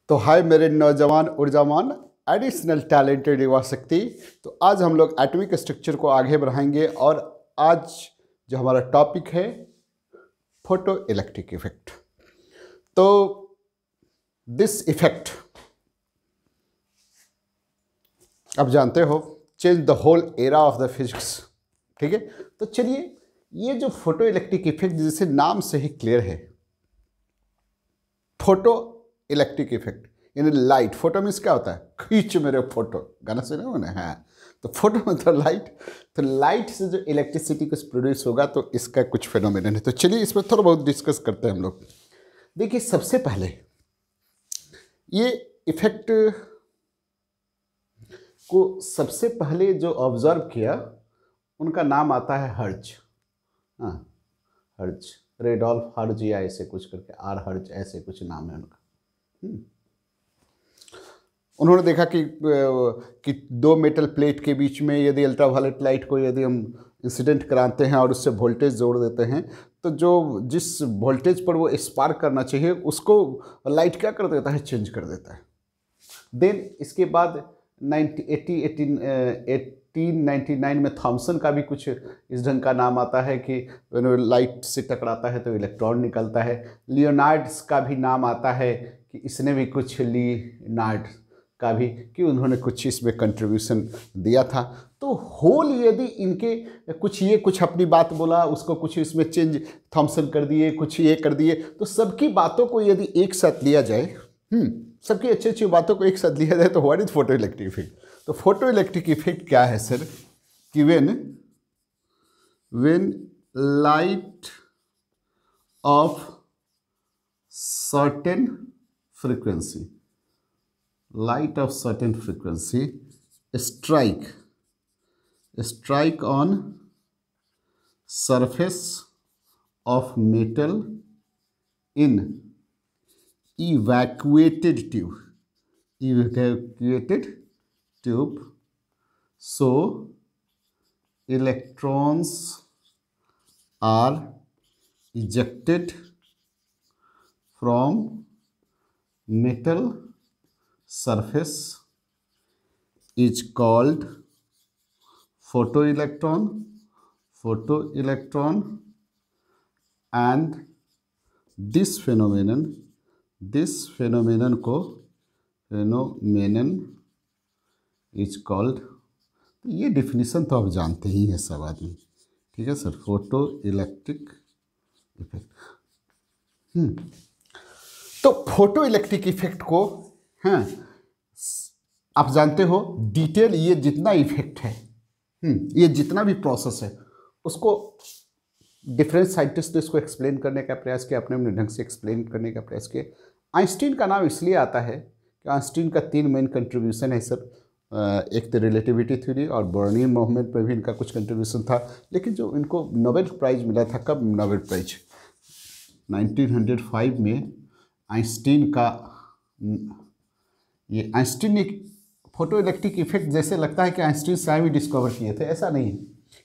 तो हाय मेरे नौजवान ऊर्जावान एडिशनल टैलेंटेड युवा शक्ति। तो आज हम लोग एटॉमिक स्ट्रक्चर को आगे बढ़ाएंगे और आज जो हमारा टॉपिक है फोटो इलेक्ट्रिक इफेक्ट। तो दिस इफेक्ट आप जानते हो change the whole era of the physics. ठीक है, तो चलिए ये जो फोटो इलेक्ट्रिक इफेक्ट जिसे नाम से ही क्लियर है, फोटो इलेक्ट्रिक इफेक्ट यानी लाइट। फोटो मीन्स क्या होता है, खींच मेरे फोटो, गाना सुने हो ना। हाँ, तो फोटो मतलब लाइट। तो लाइट से जो इलेक्ट्रिसिटी कुछ प्रोड्यूस होगा तो इसका कुछ फिनोमेनन है। तो चलिए इस पर थोड़ा बहुत डिस्कस करते हैं हम लोग। देखिए, सबसे पहले ये इफेक्ट को सबसे पहले जो ऑब्जर्व किया उनका नाम आता है हर्ट्ज। हाँ, हर्ट्ज, रेडोल्फ हर्ट्ज या ऐसे कुछ करके, आर हर्ट्ज ऐसे कुछ नाम है उनका। उन्होंने देखा कि दो मेटल प्लेट के बीच में यदि अल्ट्रावायलेट लाइट को यदि हम इंसिडेंट कराते हैं और उससे वोल्टेज जोड़ देते हैं तो जो जिस वोल्टेज पर वो स्पार्क करना चाहिए उसको लाइट क्या कर देता है, चेंज कर देता है। देन इसके बाद 1899 में थॉमसन का भी कुछ इस ढंग का नाम आता है कि लाइट से टकराता है तो इलेक्ट्रॉन निकलता है। लियोनार्ड्स का भी नाम आता है कि इसने भी कुछ, लियोनार्ड का भी, कि उन्होंने कुछ इसमें कंट्रीब्यूशन दिया था। तो होल यदि इनके कुछ अपनी बात बोला, उसको कुछ इसमें चेंज थॉमसन कर दिए, कुछ ये कर दिए, तो सबकी बातों को यदि एक साथ लिया जाए, सबकी अच्छी अच्छी बातों को एक साथ लिया जाए तो what is photo electric effect. तो फोटो इलेक्ट्रिक इफेक्ट क्या है सर, कि when light of certain frequency strike on surface of metal in evacuated tube, so electrons are ejected from metal surface is called photoelectron, and this phenomenon is called, ये definition तो आप जानते ही हैं सब आदमी। ठीक है सर, फोटो इलेक्ट्रिक इफेक्ट। तो फोटो इलेक्ट्रिक इफेक्ट को, हाँ, आप जानते हो डिटेल, ये जितना इफेक्ट है, ये जितना भी प्रोसेस है, उसको डिफरेंट साइंटिस्ट ने इसको एक्सप्लेन करने का प्रयास किया, अपने अपने ढंग से एक्सप्लेन करने का प्रयास किया। आइंस्टीन का नाम इसलिए आता है कि आइंस्टीन का 3 मेन कंट्रीब्यूशन है सर। एक तो रिलेटिविटी थ्योरी और ब्रोनियन मूवमेंट पर भी इनका कुछ कंट्रीब्यूशन था। लेकिन जो इनको नोबेल प्राइज़ मिला था, कब नोबेल प्राइज, 1905 में आइंस्टीन ने फोटो इलेक्ट्रिक इफेक्ट, जैसे लगता है कि आइंस्टीन स्वयं ही डिस्कवर किए थे, ऐसा नहीं है,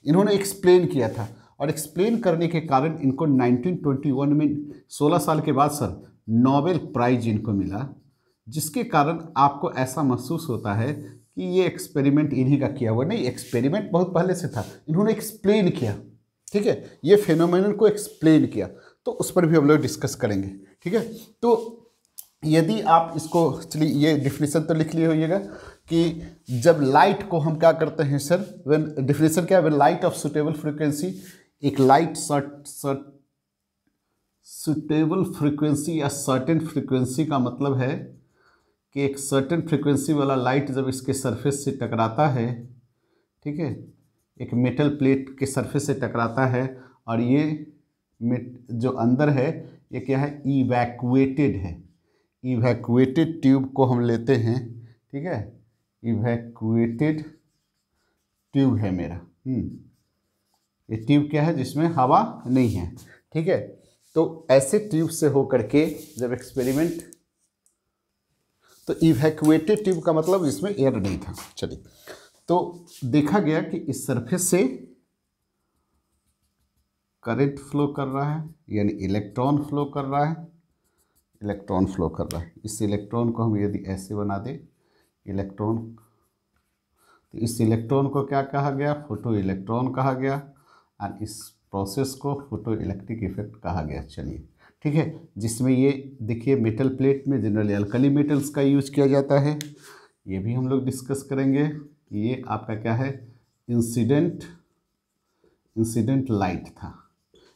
इन्होंने एक्सप्लेन किया था। और एक्सप्लेन करने के कारण इनको 1921 में 16 साल के बाद सर नोबेल प्राइज इनको मिला, जिसके कारण आपको ऐसा महसूस होता है कि ये एक्सपेरिमेंट इन्हीं का किया हुआ नहीं, एक्सपेरिमेंट बहुत पहले से था, इन्होंने एक्सप्लेन किया। ठीक है, ये फिनोमेनन को एक्सप्लेन किया, तो उस पर भी हम लोग डिस्कस करेंगे। ठीक है, तो यदि आप इसको, चलिए ये डिफिनीशन तो लिख लिए होइएगा कि जब लाइट को हम क्या करते हैं सर, व्हेन, डिफिनीशन क्या है, when light of suitable frequency, एक लाइट सुटेबल फ्रीक्वेंसी या सर्टेन फ्रीक्वेंसी का मतलब है कि एक सर्टेन फ्रीक्वेंसी वाला लाइट जब इसके सरफेस से टकराता है, ठीक है, एक मेटल प्लेट के सरफेस से टकराता है, और ये जो अंदर है ये क्या है, इवैक्यूएटेड है। इवैक्यूएटेड ट्यूब को हम लेते हैं, ठीक है, इवैक्यूएटेड ट्यूब है मेरा। ये ट्यूब क्या है, जिसमें हवा नहीं है। ठीक है, तो ऐसे ट्यूब से होकर के जब एक्सपेरिमेंट, तो इवैक्यूएटेड ट्यूब का मतलब इसमें एयर नहीं था। चलिए, तो देखा गया कि इस सरफेस से करंट फ्लो कर रहा है, यानी इलेक्ट्रॉन फ्लो कर रहा है, इलेक्ट्रॉन फ्लो कर रहा है। इस इलेक्ट्रॉन को हम यदि ऐसे बना दें इलेक्ट्रॉन, तो इस इलेक्ट्रॉन को क्या कहा गया, फोटो इलेक्ट्रॉन कहा गया, और इस प्रोसेस को फोटो इलेक्ट्रिक इफेक्ट कहा गया। चलिए ठीक है, जिसमें ये देखिए मेटल प्लेट में जनरली अल्कली मेटल्स का यूज किया जाता है, ये भी हम लोग डिस्कस करेंगे। ये आपका क्या है, इंसिडेंट लाइट था।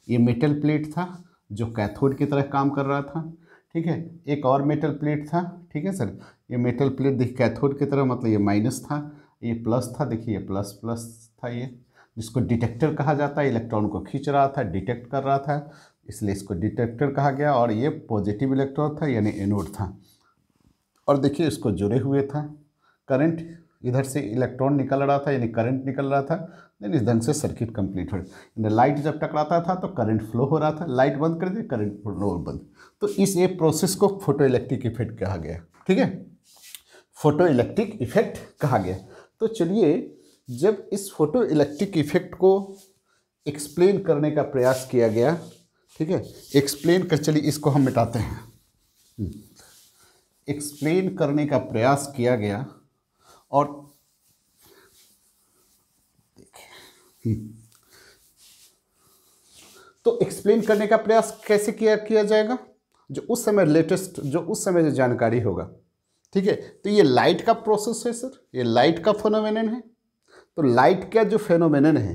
ये मेटल प्लेट था जो कैथोड की तरह काम कर रहा था। ठीक है, एक और मेटल प्लेट था। ठीक है सर, ये मेटल प्लेट देखिए कैथोड की तरह, मतलब ये माइनस था, ये प्लस था, देखिए ये प्लस प्लस था, ये जिसको डिटेक्टर कहा जाता है, इलेक्ट्रॉन को खींच रहा था, डिटेक्ट कर रहा था, इसलिए इसको डिटेक्टर कहा गया। और ये पॉजिटिव इलेक्ट्रॉन था यानी एनोड था। और देखिए इसको जुड़े हुए था करंट, इधर से इलेक्ट्रॉन निकल रहा था यानी करंट निकल रहा था, देन इस ढंग से सर्किट कंप्लीट हो रही। लाइट जब टकराता था तो करंट फ्लो हो रहा था, लाइट बंद कर दी करंट फ्लो बंद। तो इस एक प्रोसेस को फोटो इलेक्ट्रिक इफेक्ट कहा गया। ठीक है, फोटो इलेक्ट्रिक इफेक्ट कहा गया। तो चलिए, जब इस फोटो इलेक्ट्रिक इफेक्ट को एक्सप्लेन करने का प्रयास किया गया, ठीक है, एक्सप्लेन कर, चलिए इसको हम मिटाते हैं। एक्सप्लेन करने का प्रयास किया गया और तो एक्सप्लेन करने का प्रयास कैसे किया जाएगा, जो उस समय लेटेस्ट, जो उस समय जो जानकारी होगा। ठीक है, तो ये लाइट का प्रोसेस है सर, ये लाइट का फेनोमेनन है। तो लाइट का जो फेनोमेनन है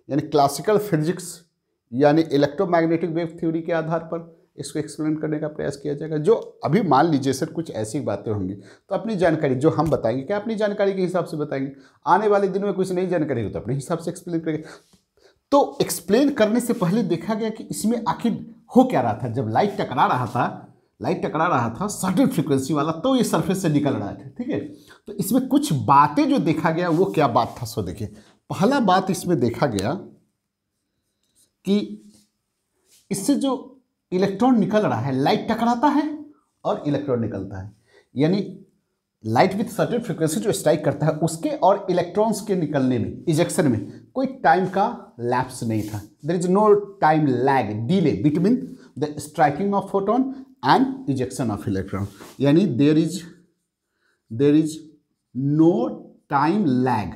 यानी क्लासिकल फिजिक्स यानी इलेक्ट्रोमैग्नेटिक वेव थ्योरी के आधार पर इसको एक्सप्लेन करने का प्रयास किया जाएगा। जो अभी मान लीजिए सर कुछ ऐसी बातें होंगी तो अपनी जानकारी जो हम बताएंगे, क्या अपनी जानकारी के हिसाब से बताएंगे, आने वाले दिनों में कुछ नई जानकारी हो तो अपने हिसाब से एक्सप्लेन करेंगे। तो एक्सप्लेन करने से पहले देखा गया कि इसमें आखिर हो क्या रहा था। जब लाइट टकरा रहा था सर्टेन फ्रीक्वेंसी वाला, तो ये सरफेस से निकल रहा था। ठीक है, तो इसमें कुछ बातें जो देखा गया वो क्या बात था, सो देखिए पहला बात इसमें देखा गया कि इससे जो इलेक्ट्रॉन निकल रहा है, लाइट टकराता है और इलेक्ट्रॉन निकलता है, यानी लाइट विथ सर्टेन फ्रीक्वेंसी जो स्ट्राइक करता है उसके और इलेक्ट्रॉन्स के निकलने में, इजेक्शन में कोई टाइम का लैप्स नहीं था। There is no time lag, delay between the striking of photon and ejection of electron, यानी there is no time lag,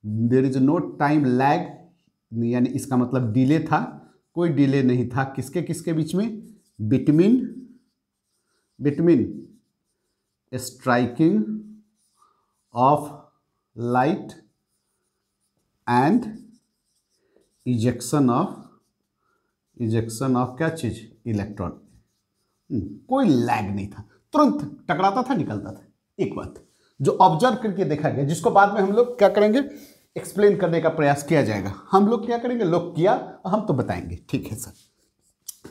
there is no time lag, यानी इसका मतलब डिले था, कोई डिले नहीं था। किसके किसके बीच में, between striking off light and ejection of क्या चीज, इलेक्ट्रॉन। कोई लैग नहीं था, तुरंत टकराता था निकलता था। एक बात जो ऑब्जर्व करके देखा गया, जिसको बाद में हम लोग क्या करेंगे, एक्सप्लेन करने का प्रयास किया जाएगा। हम लोग क्या करेंगे, लोग किया, हम तो बताएंगे। ठीक है सर।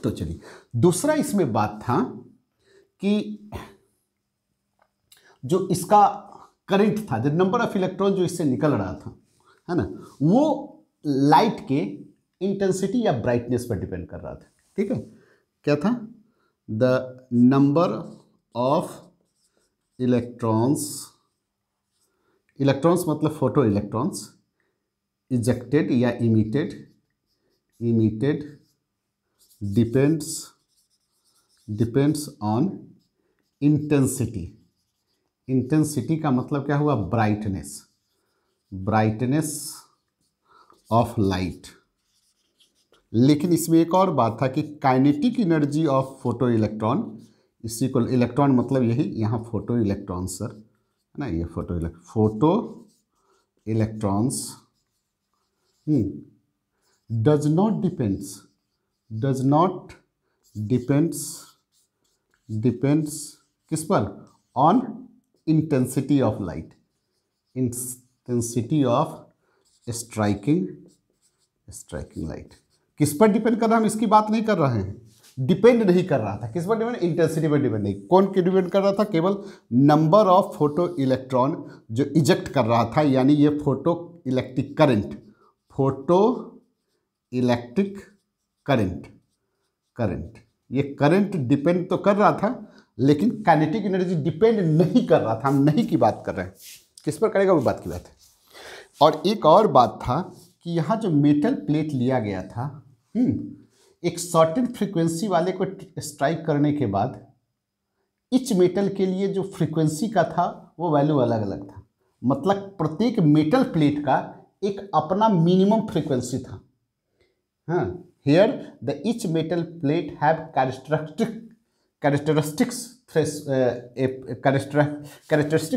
तो चलिए, दूसरा इसमें बात था कि जो इसका करंट था, जो नंबर ऑफ इलेक्ट्रॉन जो इससे निकल रहा था, है ना, वो लाइट के इंटेंसिटी या ब्राइटनेस पर डिपेंड कर रहा था। ठीक है, क्या था, द नंबर ऑफ इलेक्ट्रॉन्स मतलब फोटो इलेक्ट्रॉन्स इजेक्टेड या इमिटेड डिपेंड्स ऑन इंटेंसिटी का मतलब क्या हुआ, ब्राइटनेस ऑफ लाइट। लेकिन इसमें एक और बात था कि kinetic energy of photo electron इसी को, इलेक्ट्रॉन मतलब यही यहाँ फोटो इलेक्ट्रॉन सर, है ना, ये photo electrons does not depends किस पर, on intensity of light, intensity of striking light. किस पर डिपेंड कर रहा है, हम इसकी बात नहीं कर रहे हैं, डिपेंड नहीं कर रहा था। किस पर डिपेंड, इंटेंसिटी पर डिपेंड नहीं। कौन के डिपेंड कर रहा था, केवल नंबर ऑफ फोटो इलेक्ट्रॉन जो इजेक्ट कर रहा था, यानी ये फोटो इलेक्ट्रिक करंट, ये करंट डिपेंड तो कर रहा था, लेकिन काइनेटिक एनर्जी डिपेंड नहीं कर रहा था। हम नहीं की बात कर रहे हैं, किस पर करेगा वो बात की बात है। और एक और बात था कि यहाँ जो मेटल प्लेट लिया गया था, एक सर्टेन फ्रीक्वेंसी वाले को स्ट्राइक करने के बाद ईच मेटल के लिए जो फ्रीक्वेंसी का था वो वैल्यू अलग अलग था। मतलब प्रत्येक मेटल प्लेट का एक अपना मिनिमम फ्रीक्वेंसी था। हाँ, here the each metal plate have characteristic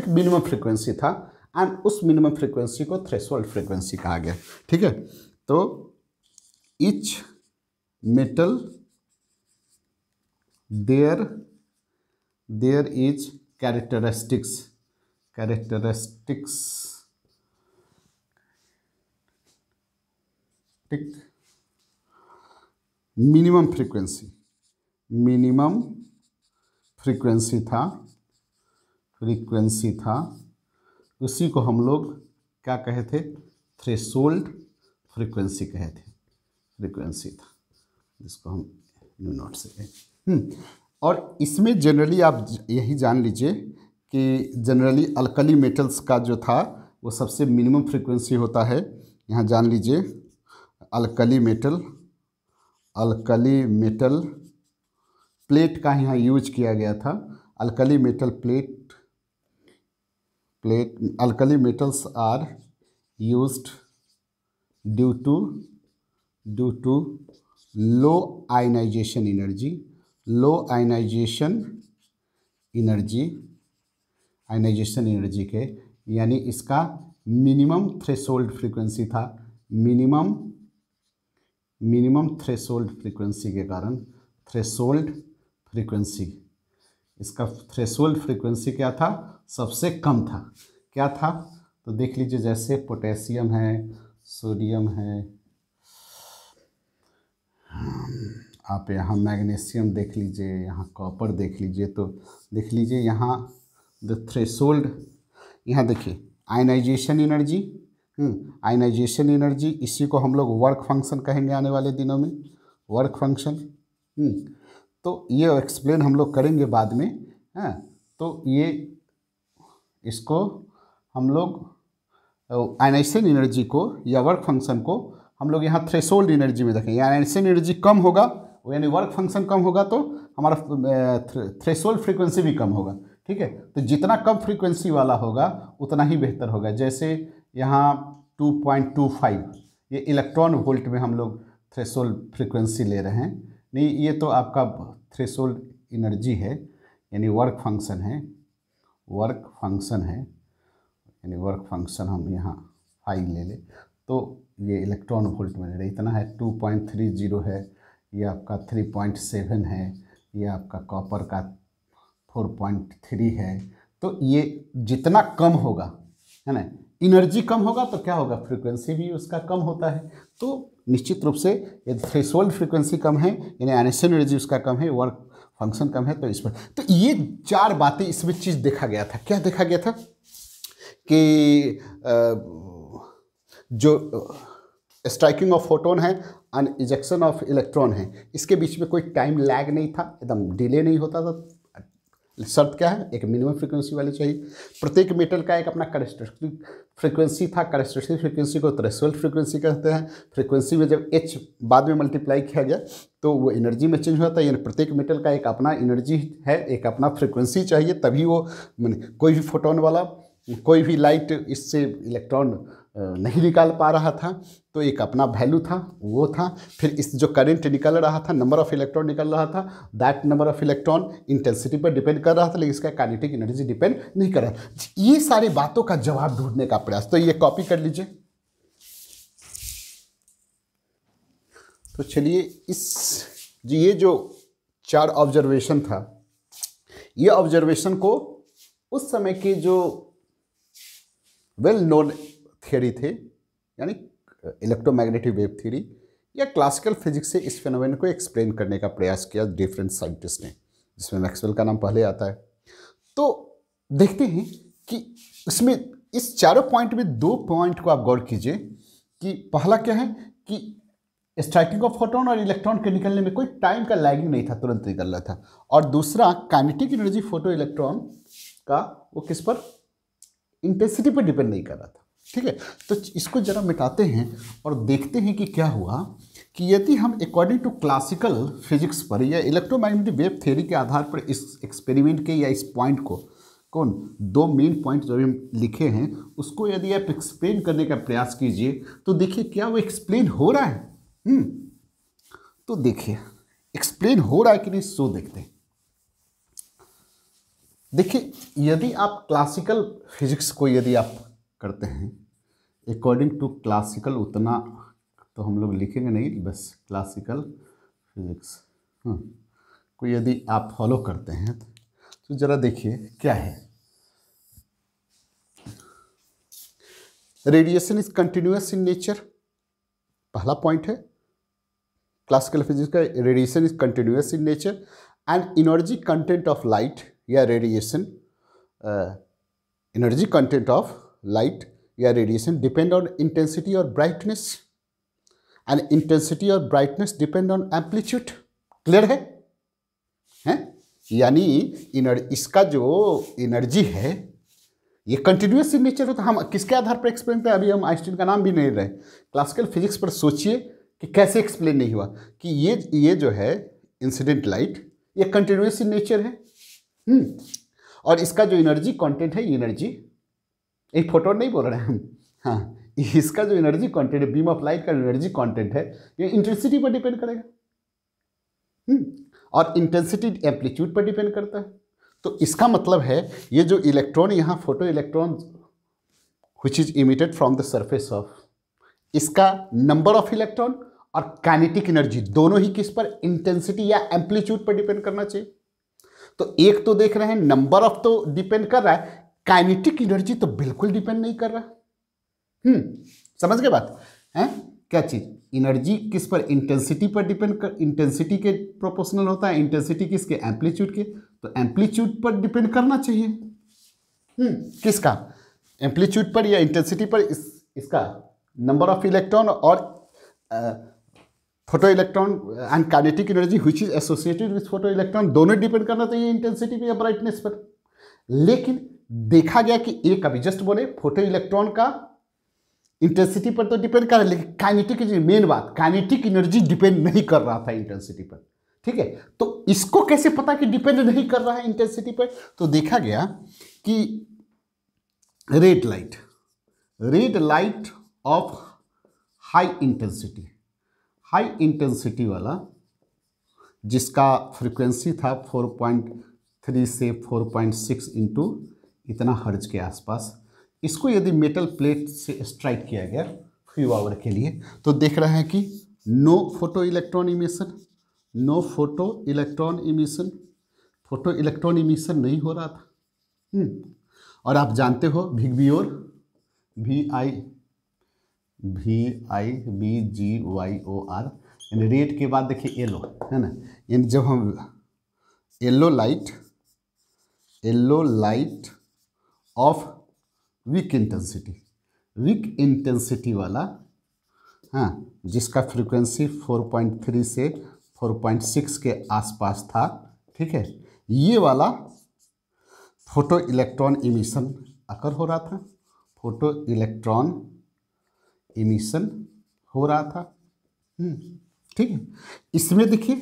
minimum frequency था एंड उस मिनिमम फ्रीक्वेंसी को थ्रेशोल्ड फ्रीक्वेंसी कहा गया। ठीक है, तो each metal there is characteristics minimum frequency था, उसी को हम लोग क्या कहे थे, थ्रेशोल्ड फ्रीक्वेंसी कहे थे, फ्रीक्वेंसी था जिसको हम नोट से कहें। और इसमें जनरली आप यही जान लीजिए कि जनरली अल्कली मेटल्स का जो था वो सबसे मिनिमम फ्रीक्वेंसी होता है। यहाँ जान लीजिए अल्कली मेटल प्लेट का यहाँ यूज किया गया था। Alkali metals are used due to low ionisation energy के, यानी इसका मिनिमम थ्रेशोल्ड फ्रीक्वेंसी था। मिनिमम थ्रेशोल्ड फ्रीक्वेंसी के कारण इसका थ्रेशोल्ड फ्रीक्वेंसी क्या था, सबसे कम था। क्या था तो देख लीजिए, जैसे पोटेशियम है, सोडियम है, आप यहाँ मैग्नीशियम देख लीजिए, यहाँ कॉपर देख लीजिए, तो देख लीजिए यहाँ द थ्रेशोल्ड, यहाँ देखिए आयनाइजेशन एनर्जी, इसी को हम लोग वर्क फंक्शन कहेंगे आने वाले दिनों में, वर्क फंक्शन। तो ये एक्सप्लेन हम लोग करेंगे बाद में। हाँ, तो ये इसको हम लोग आयनाइजेशन एनर्जी को या वर्क फंक्शन को हम लोग यहाँ थ्रेशोल्ड एनर्जी में देखेंगे। आयनाइजेशन एनर्जी कम होगा, यानी वर्क फंक्शन कम होगा, तो हमारा थ्रेशोल्ड फ्रीक्वेंसी भी कम होगा। ठीक है, तो जितना कम फ्रीक्वेंसी वाला होगा उतना ही बेहतर होगा। जैसे यहाँ 2.25 ये इलेक्ट्रॉन वोल्ट में हम लोग थ्रेशोल्ड फ्रीक्वेंसी ले रहे हैं। नहीं, ये तो आपका थ्रेशोल्ड एनर्जी है, यानी वर्क फंक्शन है, यानी वर्क फंक्शन हम यहाँ 5 ले लें तो ये इलेक्ट्रॉन वोल्ट में ले रहे, इतना है। 2.30 है, ये आपका 3.7 है, ये आपका कॉपर का 4.3 है। तो ये जितना कम होगा, है ना, एनर्जी कम होगा तो क्या होगा, फ्रीक्वेंसी भी उसका कम होता है। तो निश्चित रूप से यदि थ्रेशोल्ड फ्रीक्वेंसी कम है, यानी आयनाइजेशन एनर्जी उसका कम है, वर्क फंक्शन कम है, तो इस पर तो ये 4 बातें इसमें चीज़ देखा गया था। क्या देखा गया था कि जो स्ट्राइकिंग ऑफ फोटोन है और इजेक्शन ऑफ इलेक्ट्रॉन है, इसके बीच में कोई टाइम लैग नहीं था, एकदम डिले नहीं होता था। शर्त क्या है, एक मिनिमम फ्रीक्वेंसी वाली चाहिए। प्रत्येक मेटल का एक अपना कैरेक्टरिस्टिक फ्रीक्वेंसी था। कैरेक्टरिस्टिक फ्रीक्वेंसी को थ्रेशोल्ड फ्रीक्वेंसी कहते हैं। फ्रीक्वेंसी में जब एच बाद में मल्टीप्लाई किया गया तो वो एनर्जी में चेंज होता है, यानी प्रत्येक मेटल का एक अपना एनर्जी है, एक अपना फ्रीक्वेंसी चाहिए, तभी वो कोई भी फोटोन वाला, कोई भी लाइट इससे इलेक्ट्रॉन नहीं निकाल पा रहा था, तो एक अपना वैल्यू था, वो था। फिर इस जो करंट निकल रहा था, नंबर ऑफ इलेक्ट्रॉन निकल रहा था, that number of electron intensity पर डिपेंड कर रहा था, लेकिन इसका काइनेटिक एनर्जी डिपेंड नहीं कर रहा। ये सारी बातों का जवाब ढूंढने का प्रयास, तो ये कॉपी कर लीजिए। तो चलिए ये जो 4 ऑब्जर्वेशन था, ये ऑब्जर्वेशन को उस समय के जो वेल नोन थियरी थे, यानी इलेक्ट्रोमैग्नेटिक वेव थ्योरी या क्लासिकल फिजिक्स से इस फेनोमेन को एक्सप्लेन करने का प्रयास किया डिफरेंट साइंटिस्ट ने, जिसमें मैक्सवेल का नाम पहले आता है। तो देखते हैं कि इसमें इस चारों पॉइंट में 2 पॉइंट को आप गौर कीजिए कि पहला क्या है कि स्ट्राइकिंग ऑफ फोटोन और इलेक्ट्रॉन के निकलने में कोई टाइम का लैगिंग नहीं था, तुरंत निकल रहा था। और दूसरा काइनेटिक एनर्जी फोटो इलेक्ट्रॉन का वो किस पर, इंटेंसिटी पर डिपेंड नहीं कर रहा था। ठीक है, तो इसको जरा मिटाते हैं और देखते हैं कि क्या हुआ कि यदि हम अकॉर्डिंग टू क्लासिकल फिजिक्स पर या इलेक्ट्रोमैग्नेटिक वेव थ्योरी के आधार पर इस एक्सपेरिमेंट के या इस पॉइंट को कौन दो मेन पॉइंट जो हम लिखे हैं उसको यदि आप एक्सप्लेन करने का प्रयास कीजिए तो देखिए क्या वो एक्सप्लेन हो रहा है। तो देखिए एक्सप्लेन हो रहा है कि नहीं सो देखते हैं। देखिए यदि आप क्लासिकल फिजिक्स को यदि आप करते हैं अकॉर्डिंग टू क्लासिकल, उतना तो हम लोग लिखेंगे नहीं, बस क्लासिकल फिजिक्स को यदि आप फॉलो करते हैं तो ज़रा देखिए क्या है। Radiation is continuous in nature, पहला पॉइंट है क्लासिकल फिजिक्स का, radiation is continuous in nature and energy content of light या radiation, energy content of light या रेडिएशन डिपेंड ऑन इंटेंसिटी और ब्राइटनेस एंड इंटेंसिटी और brightness depend on amplitude. Clear है? यानी इसका जो एनर्जी है ये कंटिन्यूअस इन नेचर होता है। हम किसके आधार पर एक्सप्लेन करें, अभी हम आइंस्टीन का नाम भी नहीं रहे, क्लासिकल फिजिक्स पर सोचिए कि कैसे एक्सप्लेन नहीं हुआ कि ये जो है इंसिडेंट लाइट ये कंटिन्यूअस इन नेचर है। और इसका जो एनर्जी कंटेंट है, ये एनर्जी एक फोटोन नहीं बोल रहे हैं हम, हाँ, इसका जो एनर्जी कंटेंट है, बीम ऑफ लाइट का एनर्जी कंटेंट है, ये इंटेंसिटी पर डिपेंड करेगा और इंटेंसिटी एम्पलीट्यूड पर डिपेंड करता है। तो इसका मतलब है ये जो इलेक्ट्रॉन यहाँ photo electron which is emitted from the surface of, इसका नंबर ऑफ इलेक्ट्रॉन और काइनेटिक एनर्जी दोनों ही किस पर, इंटेंसिटी या एम्पलीट्यूड पर डिपेंड करना चाहिए। तो एक तो देख रहे हैं नंबर ऑफ तो डिपेंड कर रहा है, काइनेटिक एनर्जी तो बिल्कुल डिपेंड नहीं कर रहा। समझ गए बात है? क्या चीज, एनर्जी किस पर, इंटेंसिटी पर डिपेंड कर, इंटेंसिटी के प्रोपोर्शनल होता है, इंटेंसिटी किसके, एम्पलीट्यूड के, तो एम्पलीट्यूड पर डिपेंड करना चाहिए। किसका, एम्पलीट्यूड पर या इंटेंसिटी पर, इसका नंबर ऑफ इलेक्ट्रॉन और photo electron and kinetic energy which is associated with photo electron दोनों डिपेंड करना चाहिए इंटेंसिटी पर या ब्राइटनेस पर। लेकिन देखा गया कि एक अभी जस्ट बोले फोटो इलेक्ट्रॉन का इंटेंसिटी पर तो डिपेंड कर रहा है, लेकिन काइनेटिक एनर्जी, मेन बात, काइनेटिक एनर्जी डिपेंड नहीं कर रहा था इंटेंसिटी पर। ठीक है, तो इसको कैसे पता कि डिपेंड नहीं कर रहा है इंटेंसिटी पर? तो देखा गया कि red light of high intensity वाला जिसका फ्रीक्वेंसी था 4.3 से 4.6 इंटू इतना हर्ज के आसपास, इसको यदि मेटल प्लेट से स्ट्राइक किया गया फ्यू आवर के लिए तो देख रहे हैं कि नो फोटो इलेक्ट्रॉन इमिशन नहीं हो रहा था। और आप जानते हो भिग्बियोर, VIBGYOR, यानी रेड के बाद देखिए येलो है ना, यानी जब हम yellow light of weak intensity वाला, हाँ, जिसका फ्रीक्वेंसी 4.3 से 4.6 के आसपास था, ठीक है, ये वाला फोटो इलेक्ट्रॉन इमिशन अकर हो रहा था, ठीक है। इसमें देखिए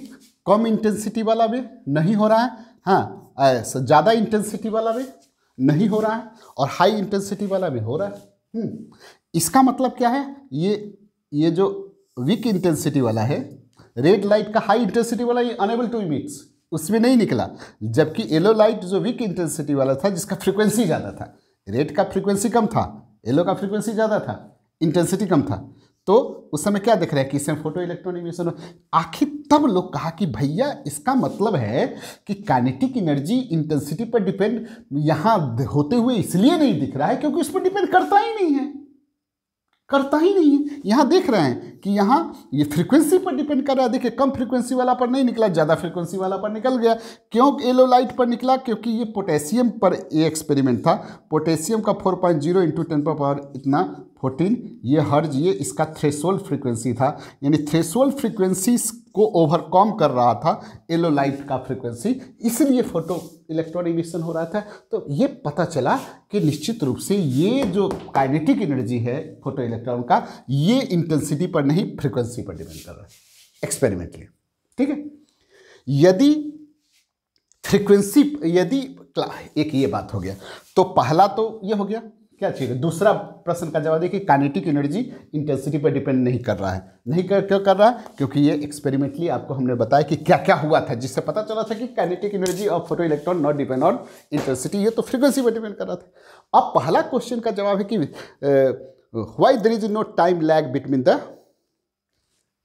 कम इंटेंसिटी वाला भी नहीं हो रहा है, हाँ, ज़्यादा इंटेंसिटी वाला भी नहीं हो रहा है और हाई इंटेंसिटी वाला भी हो रहा है। इसका मतलब क्या है, ये जो वीक इंटेंसिटी वाला है, रेड लाइट का हाई इंटेंसिटी वाला ये अनेबल टू इमिट्स, उसमें नहीं निकला, जबकि येलो लाइट जो वीक इंटेंसिटी वाला था जिसका फ्रीक्वेंसी ज़्यादा था, रेड का फ्रीक्वेंसी कम था, येलो का फ्रीक्वेंसी ज़्यादा था, इंटेंसिटी कम था, तो उस समय क्या देख रहे हैं कि इसमें फोटो इलेक्ट्रॉन इमिशन। आखिर तब लोग कहा कि भैया इसका मतलब है कि काइनेटिक एनर्जी इंटेंसिटी पर डिपेंड यहाँ होते हुए इसलिए नहीं दिख रहा है क्योंकि उस पर डिपेंड करता ही नहीं है। यहाँ देख रहे हैं कि यहाँ ये फ्रीक्वेंसी पर डिपेंड कर रहा है। देखिए कम फ्रीक्वेंसी वाला पर नहीं निकला, ज़्यादा फ्रीक्वेंसी वाला पर निकल गया। क्यों येलो लाइट पर निकला? क्योंकि ये पोटेशियम पर ये एक्सपेरिमेंट था। पोटेशियम का 4.0 × 10⁻⁴ इतना 14, ये हर्ज, ये इसका थ्रेशोल्ड फ्रीक्वेंसी था, यानी थ्रेशोल्ड फ्रीक्वेंसी को ओवरकम कर रहा था येलो लाइट का फ्रीक्वेंसी, इसलिए फोटो इलेक्ट्रॉन इमिशन हो रहा था। तो ये पता चला कि निश्चित रूप से ये जो काइनेटिक एनर्जी है फोटो इलेक्ट्रॉन का, ये इंटेंसिटी पर नहीं फ्रीक्वेंसी पर डिपेंड कर रहा है एक्सपेरिमेंटली। ठीक है, यदि फ्रीक्वेंसी, यदि एक ये बात हो गया, तो पहला तो ये हो गया, क्या चाहिए, दूसरा प्रश्न का जवाब देखिए, काइनेटिक एनर्जी इंटेंसिटी पर डिपेंड नहीं कर रहा है। नहीं क्यों कर रहा है? क्योंकि ये एक्सपेरिमेंटली आपको हमने बताया कि क्या क्या हुआ था जिससे पता चला था कि kinetic energy of photo electron not depend on intensity, ये तो फ्रीक्वेंसी पर डिपेंड कर रहा था। अब पहला क्वेश्चन का जवाब है कि why there is no time lag between the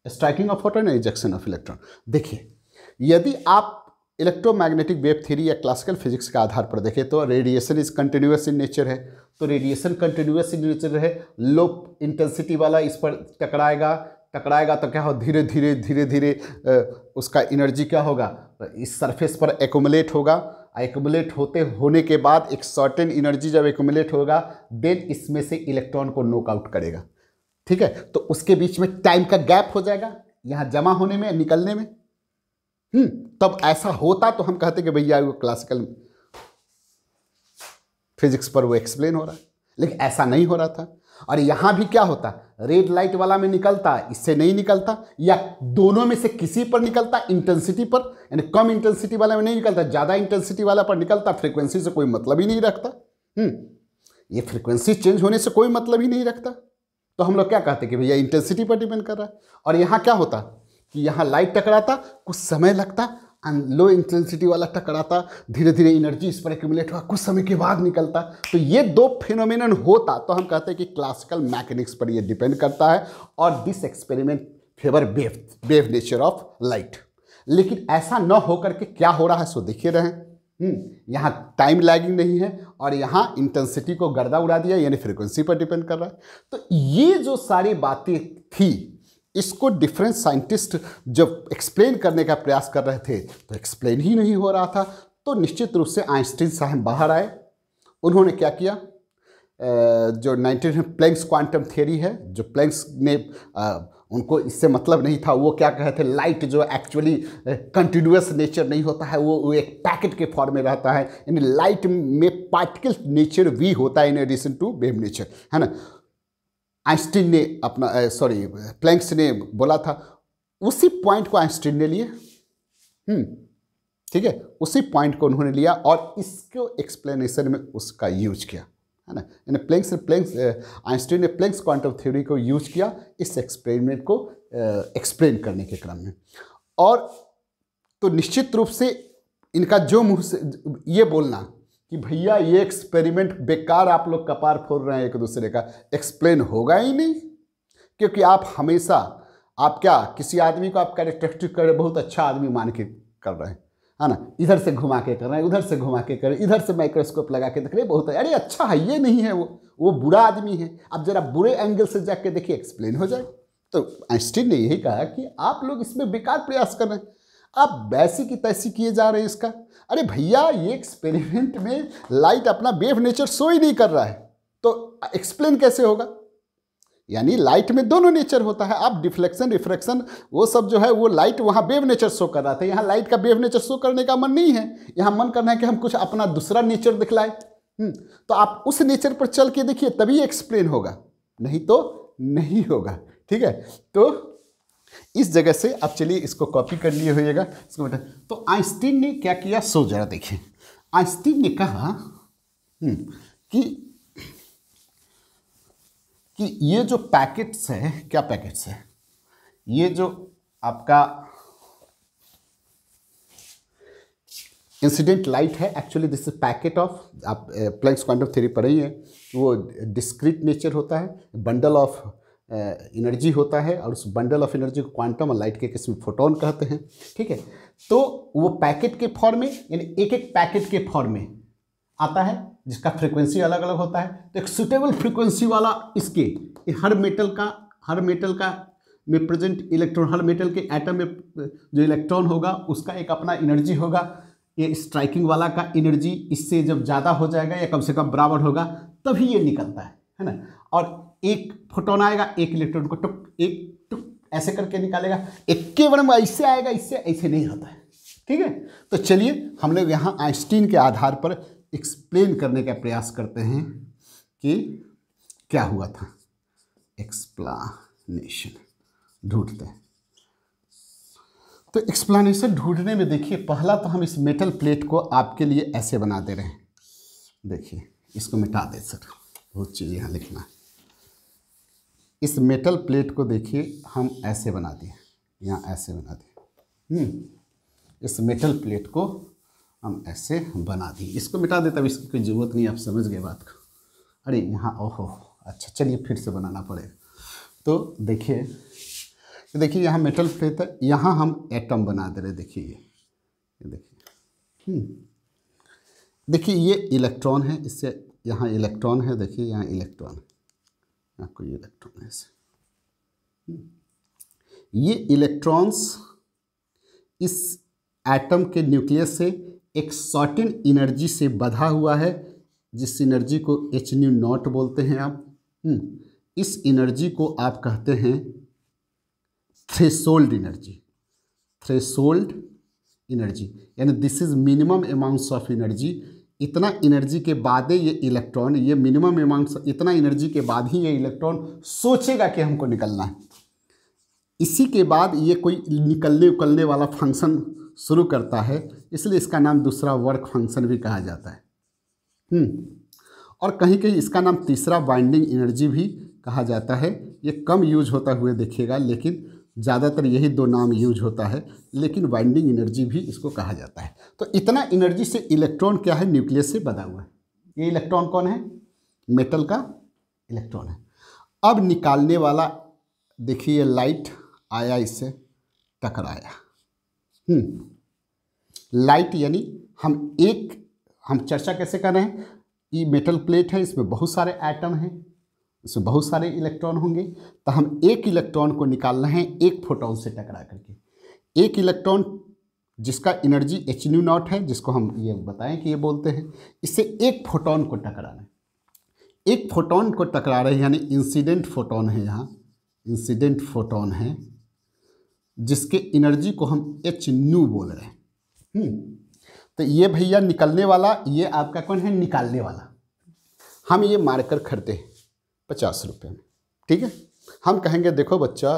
striking of photon and ejection of electron. देखिए, यदि आप इलेक्ट्रोमैग्नेटिक वेव थ्योरी या क्लासिकल फिजिक्स के आधार पर देखें तो radiation is continuous in nature है, तो रेडिएशन कंटिन्यूअस इन नेचर है, लो इंटेंसिटी वाला इस पर टकराएगा तो क्या हो, धीरे धीरे उसका एनर्जी क्या होगा, इस सरफेस पर एक्यूमुलेट होगा, एक्यूमुलेट होने के बाद एक सर्टेन एनर्जी जब एक्यूमुलेट होगा देन इसमें से इलेक्ट्रॉन को नॉकआउट करेगा। ठीक है, तो उसके बीच में टाइम का गैप हो जाएगा यहाँ जमा होने में, निकलने में। तब ऐसा होता तो हम कहते कि भैया वो क्लासिकल फिजिक्स पर वो एक्सप्लेन हो रहा है, लेकिन ऐसा नहीं हो रहा था। और यहां भी क्या होता, रेड लाइट वाला में निकलता, इससे नहीं निकलता, या दोनों में से किसी पर निकलता, इंटेंसिटी पर, यानी कम इंटेंसिटी वाला में नहीं निकलता, ज़्यादा इंटेंसिटी वाला पर निकलता, फ्रीक्वेंसी से कोई मतलब ही नहीं रखता। ये फ्रीक्वेंसी चेंज होने से कोई मतलब ही नहीं रखता। तो हम लोग क्या कहते कि भैया इंटेंसिटी पर डिपेंड कर रहा है। और यहाँ क्या होता कि यहाँ लाइट टकराता, कुछ समय लगता, लो इंटेंसिटी वाला टकराता, धीरे धीरे एनर्जी इस पर एक्यूमुलेट हुआ, कुछ समय के बाद निकलता। तो ये दो फिनोमेनन होता तो हम कहते हैं कि क्लासिकल मैकेनिक्स पर ये डिपेंड करता है और this experiment favour wave nature of light. लेकिन ऐसा न होकर के क्या हो रहा है सो देखिए रहे, यहाँ टाइम लैगिंग नहीं है और यहाँ इंटेंसिटी को गर्दा उड़ा दिया, यानी फ्रीक्वेंसी पर डिपेंड कर रहा है। तो ये जो सारी बातें थी इसको डिफरेंट साइंटिस्ट जब एक्सप्लेन करने का प्रयास कर रहे थे तो एक्सप्लेन ही नहीं हो रहा था। तो निश्चित रूप से आइंस्टीन साहब बाहर आए। उन्होंने क्या किया, जो 19 प्लैंक्स क्वांटम थियरी है, जो प्लैंक्स ने उनको इससे मतलब नहीं था, वो क्या कहे थे, लाइट जो एक्चुअली कंटिन्यूअस नेचर नहीं होता है, वो एक पैकेट के फॉर्म में रहता है, यानी लाइट में पार्टिकल नेचर भी होता है in addition to wave nature, है ना। आइंस्टीन ने अपना प्लैंक्स ने बोला था, उसी पॉइंट को आइंस्टीन ने लिए, ठीक है, उसी पॉइंट को उन्होंने लिया और इसको एक्सप्लेनेशन में उसका यूज किया, है ना। यानी आइंस्टीन ने प्लैंक्स क्वांटम थ्योरी को यूज किया इस एक्सपेरिमेंट को एक्सप्लेन करने के क्रम में। और तो निश्चित रूप से इनका जो मुँह से ये बोलना कि भैया ये एक्सपेरिमेंट बेकार, आप लोग कपार फोड़ रहे हैं एक दूसरे का, एक्सप्लेन होगा ही नहीं। क्योंकि आप हमेशा, आप क्या किसी आदमी को आप कैरेक्टरिस्टिक कर बहुत अच्छा आदमी मान के कर रहे हैं, है ना, इधर से घुमा के कर रहे हैं, उधर से घुमा के कर रहे हैं, इधर से माइक्रोस्कोप लगा के देख रहे हैं, बहुत अरे अच्छा है, ये नहीं है, वो बुरा आदमी है, अब जरा बुरे एंगल से जाके देखिए, एक्सप्लेन हो जाए। तो आइंस्टीन ने यही कहा कि आप लोग इसमें बेकार प्रयास कर रहे हैं, आप वैसी की तैसी किए जा रहे हैं इसका। अरे भैया ये एक्सपेरिमेंट में लाइट अपना वेव नेचर शो ही नहीं कर रहा है, तो एक्सप्लेन कैसे होगा। यानी लाइट में दोनों नेचर होता है, आप डिफ्लेक्शन रिफ्रैक्शन वो सब जो है, वो लाइट वहाँ वेव नेचर शो कर रहा था, यहाँ लाइट का वेव नेचर शो करने का मन नहीं है, यहाँ मन करना है कि हम कुछ अपना दूसरा नेचर दिखलाए। तो आप उस नेचर पर चल के देखिए, तभी एक्सप्लेन होगा, नहीं तो नहीं होगा। ठीक है, तो इस जगह से अब चलिए इसको कॉपी कर लिए होइएगा इसको बेटा। तो आइंस्टीन ने क्या किया सो जरा देखिए। आइंस्टीन ने कहा कि ये जो पैकेट्स है, क्या पैकेट्स है, ये जो आपका इंसिडेंट लाइट है, actually this is packet of, आप प्लैंक्स क्वांटम थ्योरी पढ़ी है, वो डिस्क्रीट नेचर होता है, बंडल ऑफ एनर्जी होता है, और उस बंडल ऑफ एनर्जी को क्वांटम और लाइट के किस्म फोटोन कहते हैं। ठीक है, तो वो पैकेट के फॉर्म में, यानी एक एक पैकेट के फॉर्म में आता है जिसका फ्रीक्वेंसी अलग अलग होता है। तो एक सुटेबल फ्रीक्वेंसी वाला इसके हर मेटल का में प्रेजेंट इलेक्ट्रॉन, हर मेटल के एटम में जो इलेक्ट्रॉन होगा उसका एक अपना एनर्जी होगा। ये स्ट्राइकिंग वाला का एनर्जी इससे जब ज़्यादा हो जाएगा या कम से कम बराबर होगा तभी ये निकलता है ना। और एक फोटोन आएगा, एक इलेक्ट्रॉन को टुक एक टुक ऐसे करके निकालेगा, एक के बार में ऐसे आएगा, इससे ऐसे नहीं होता है। ठीक है, तो चलिए हम लोग यहाँ आइंस्टीन के आधार पर एक्सप्लेन करने का प्रयास करते हैं कि क्या हुआ था। एक्सप्लेनेशन ढूंढते हैं। तो एक्सप्लेनेशन ढूंढने में देखिए, पहला तो हम इस मेटल प्लेट को आपके लिए ऐसे बना दे रहे हैं। देखिए इसको मिटा दे सर, बहुत चीज़ यहाँ लिखना है। इस मेटल प्लेट को देखिए हम ऐसे बना दिए, यहाँ ऐसे बना दिए। इस मेटल प्लेट को हम ऐसे बना दिए, इसको मिटा देते, अब इसकी कोई ज़रूरत नहीं, आप समझ गए बात को। अरे यहाँ ओहो, अच्छा चलिए फिर से बनाना पड़ेगा। तो देखिए, देखिए यहाँ मेटल प्लेट है, यहाँ हम एटम बना दे रहे। देखिए ये देखिए, देखिए ये इलेक्ट्रॉन है, इससे यहाँ इलेक्ट्रॉन है, देखिए यहाँ इलेक्ट्रॉन है, यहाँ कोई इलेक्ट्रॉन है ऐसे। ये इलेक्ट्रॉन्स इस एटम के न्यूक्लियस से एक सर्टेन एनर्जी से बंधा हुआ है, जिस एनर्जी को h0 बोलते हैं आप। इस एनर्जी को आप कहते हैं थ्रेशोल्ड एनर्जी। थ्रेशोल्ड एनर्जी यानी this is minimum amounts of energy. इतना एनर्जी के बाद ये इलेक्ट्रॉन, ये मिनिमम अमाउंट्स, इतना एनर्जी के बाद ही ये इलेक्ट्रॉन सोचेगा कि हमको निकलना है। इसी के बाद ये कोई निकलने उकलने वाला फंक्शन शुरू करता है, इसलिए इसका नाम दूसरा वर्क फंक्शन भी कहा जाता है। और कहीं कहीं इसका नाम तीसरा बाइंडिंग एनर्जी भी कहा जाता है। ये कम यूज होता हुए देखिएगा, लेकिन ज़्यादातर यही दो नाम यूज होता है, लेकिन बाइंडिंग एनर्जी भी इसको कहा जाता है। तो इतना एनर्जी से इलेक्ट्रॉन क्या है, न्यूक्लियस से बंधा हुआ है। ये इलेक्ट्रॉन कौन है, मेटल का इलेक्ट्रॉन है। अब निकालने वाला देखिए, लाइट आया, इससे टकराया। लाइट यानी हम चर्चा कैसे कर रहे हैं, ये मेटल प्लेट है, इसमें बहुत सारे एटम हैं, इसमें बहुत सारे इलेक्ट्रॉन होंगे, तो हम एक इलेक्ट्रॉन को निकालना है एक फोटोन से टकरा करके। एक इलेक्ट्रॉन जिसका एनर्जी h0 है, जिसको हम ये बताएं कि ये बोलते हैं, इससे एक फोटोन को टकराना है। एक फोटोन को टकरा रहे हैं, यानी इंसिडेंट फोटोन है, यहाँ इंसिडेंट फोटोन है, जिसके एनर्जी को हम h0 बोल रहे हैं। तो ये भैया निकलने वाला, ये आपका कौन है, निकालने वाला। हम ये मार्कर खरीदे 50 रुपये में, ठीक है। हम कहेंगे देखो बच्चा,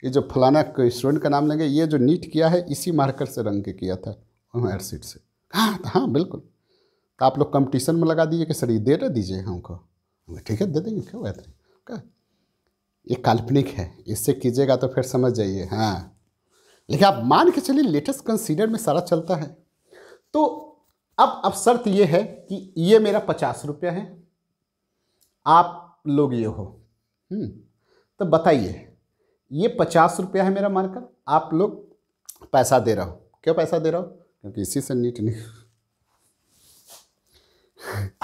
ये जो फलाना स्टूडेंट का नाम लेंगे, ये जो नीट किया है इसी मार्कर से रंग के किया था हमारे सीट से। हाँ बिल्कुल, तो आप लोग कंपटीशन में लगा दीजिए कि सर ये दे दीजिए हमको। ठीक है दे देंगे, क्या बात है, क्या ये काल्पनिक है, इससे कीजिएगा तो फिर समझ जाइए। हाँ लेकिन आप मान के चलिए लेटेस्ट कंसीडर में सारा चलता है। तो अब शर्त ये है कि ये मेरा 50 रुपया है, आप लोग ये हो। तो बताइए, ये 50 रुपया है मेरा मार्कर, आप लोग पैसा दे रहा हो। क्यों पैसा दे रहा हो, क्योंकि इसी से नीट नहीं।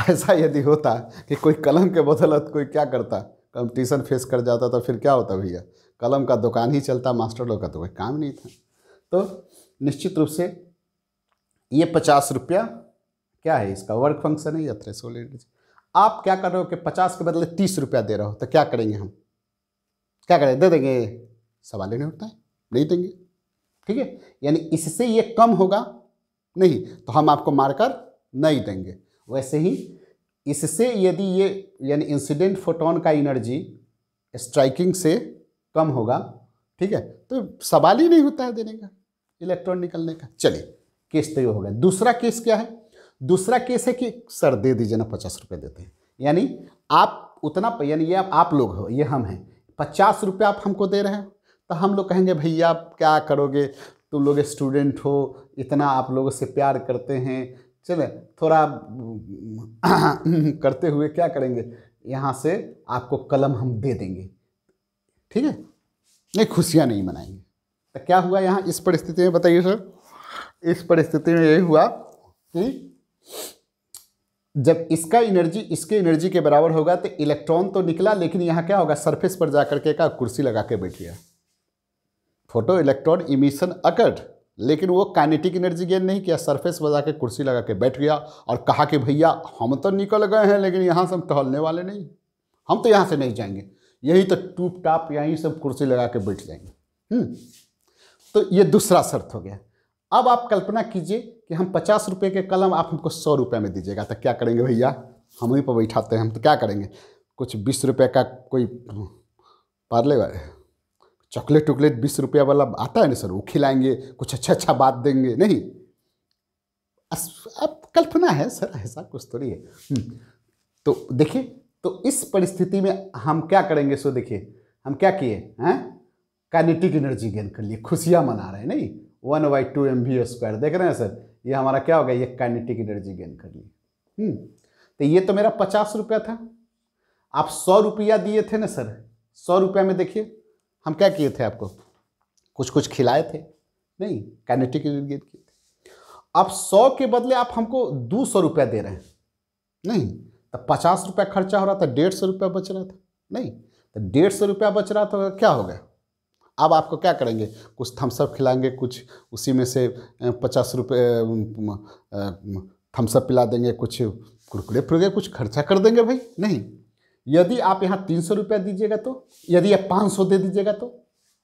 ऐसा यदि होता कि कोई कलम के बदौलत कोई क्या करता, कंपटीशन फेस कर जाता, तो फिर क्या होता भैया, कलम का दुकान ही चलता, मास्टर लोग का तो कोई काम नहीं था। तो निश्चित रूप से ये 50 रुपया क्या है, इसका वर्क फंक्शन है या थ्रेशोल्ड एनर्जी। आप क्या कर रहे हो कि 50 के बदले 30 रुपया दे रहे हो, तो क्या करेंगे हम, क्या करें, दे देंगे, सवाल ही नहीं उठता है, नहीं देंगे। ठीक है, यानी इससे ये कम होगा नहीं तो हम आपको मार्कर नहीं देंगे। वैसे ही इससे यदि ये यानी इंसिडेंट फोटोन का एनर्जी स्ट्राइकिंग से कम होगा, ठीक है, तो सवाल ही नहीं होता है देने का, इलेक्ट्रॉन निकलने का। चलिए केस तो ये हो गया। दूसरा केस क्या है, दूसरा केस है कि सर दे दीजिए ना, 50 रुपये देते हैं, यानी आप उतना, यानी ये आप लोग हो, ये हम हैं, 50 रुपये आप हमको दे रहे हैं, तो हम लोग कहेंगे भैया आप क्या करोगे, तुम लोग स्टूडेंट हो, इतना आप लोगों से प्यार करते हैं, चले थोड़ा करते हुए क्या करेंगे, यहाँ से आपको कलम हम दे देंगे। ठीक है, नहीं खुशियाँ नहीं मनाएंगे। तो क्या हुआ यहाँ इस परिस्थिति में, बताइए सर। इस परिस्थिति में यही हुआ कि जब इसका एनर्जी इसके एनर्जी के बराबर होगा तो इलेक्ट्रॉन तो निकला, लेकिन यहाँ क्या होगा, सरफेस पर जाकर के का कुर्सी लगा के बैठ गया। फोटो इलेक्ट्रॉन इमिशन अकर्ड, लेकिन वो काइनेटिक एनर्जी गेन नहीं किया, सरफेस पर जाकर कुर्सी लगा के बैठ गया और कहा कि भैया हम तो निकल गए हैं, लेकिन यहाँ से हम टहलने वाले नहीं, हम तो यहाँ से नहीं जाएंगे, यही तो टूप टाप यहीं सब कुर्सी लगा के बैठ जाएंगे। तो ये दूसरा शर्त हो गया। अब आप कल्पना कीजिए कि हम 50 रुपये के कलम आप हमको 100 रुपये में दीजिएगा, तो क्या करेंगे भैया, हम ही पर बैठाते हैं, हम तो क्या करेंगे, कुछ 20 रुपये का कोई पार्ले चॉकलेट वॉकलेट 20 रुपया वाला आता है ना सर, वो खिलाएंगे, कुछ अच्छा अच्छा बात देंगे, नहीं। अब कल्पना है सर, ऐसा कुछ थोड़ी है। तो देखिए, तो इस परिस्थिति में हम क्या करेंगे, सो देखिए हम क्या किए हैं, काइनेटिक एनर्जी गेन कर लिए, खुशियाँ मना रहे हैं, नहीं, 1/2 mv², देख रहे हैं सर, ये हमारा क्या हो गया, ये काइनेटिक एनर्जी गेन कर ली। तो ये तो मेरा 50 रुपया था, आप 100 रुपया दिए थे ना सर, 100 रुपया में देखिए हम क्या किए थे, आपको कुछ कुछ खिलाए थे, नहीं, काइनेटिक एनर्जी गेन किए थे। अब 100 के बदले आप हमको 200 रुपया दे रहे हैं, नहीं, तो 50 रुपया खर्चा हो रहा था, 150 रुपया बच रहा था, नहीं, तो 150 रुपया बच रहा था, क्या हो गया, अब आपको क्या करेंगे, कुछ थम्सअप खिलाएंगे, कुछ उसी में से 50 रुपये थम्सअप पिला देंगे, कुछ कुरकुरे फुरकुरे कुछ खर्चा कर देंगे भाई, नहीं। यदि आप यहाँ 300 रुपया दीजिएगा, तो यदि आप 500 दे दीजिएगा, तो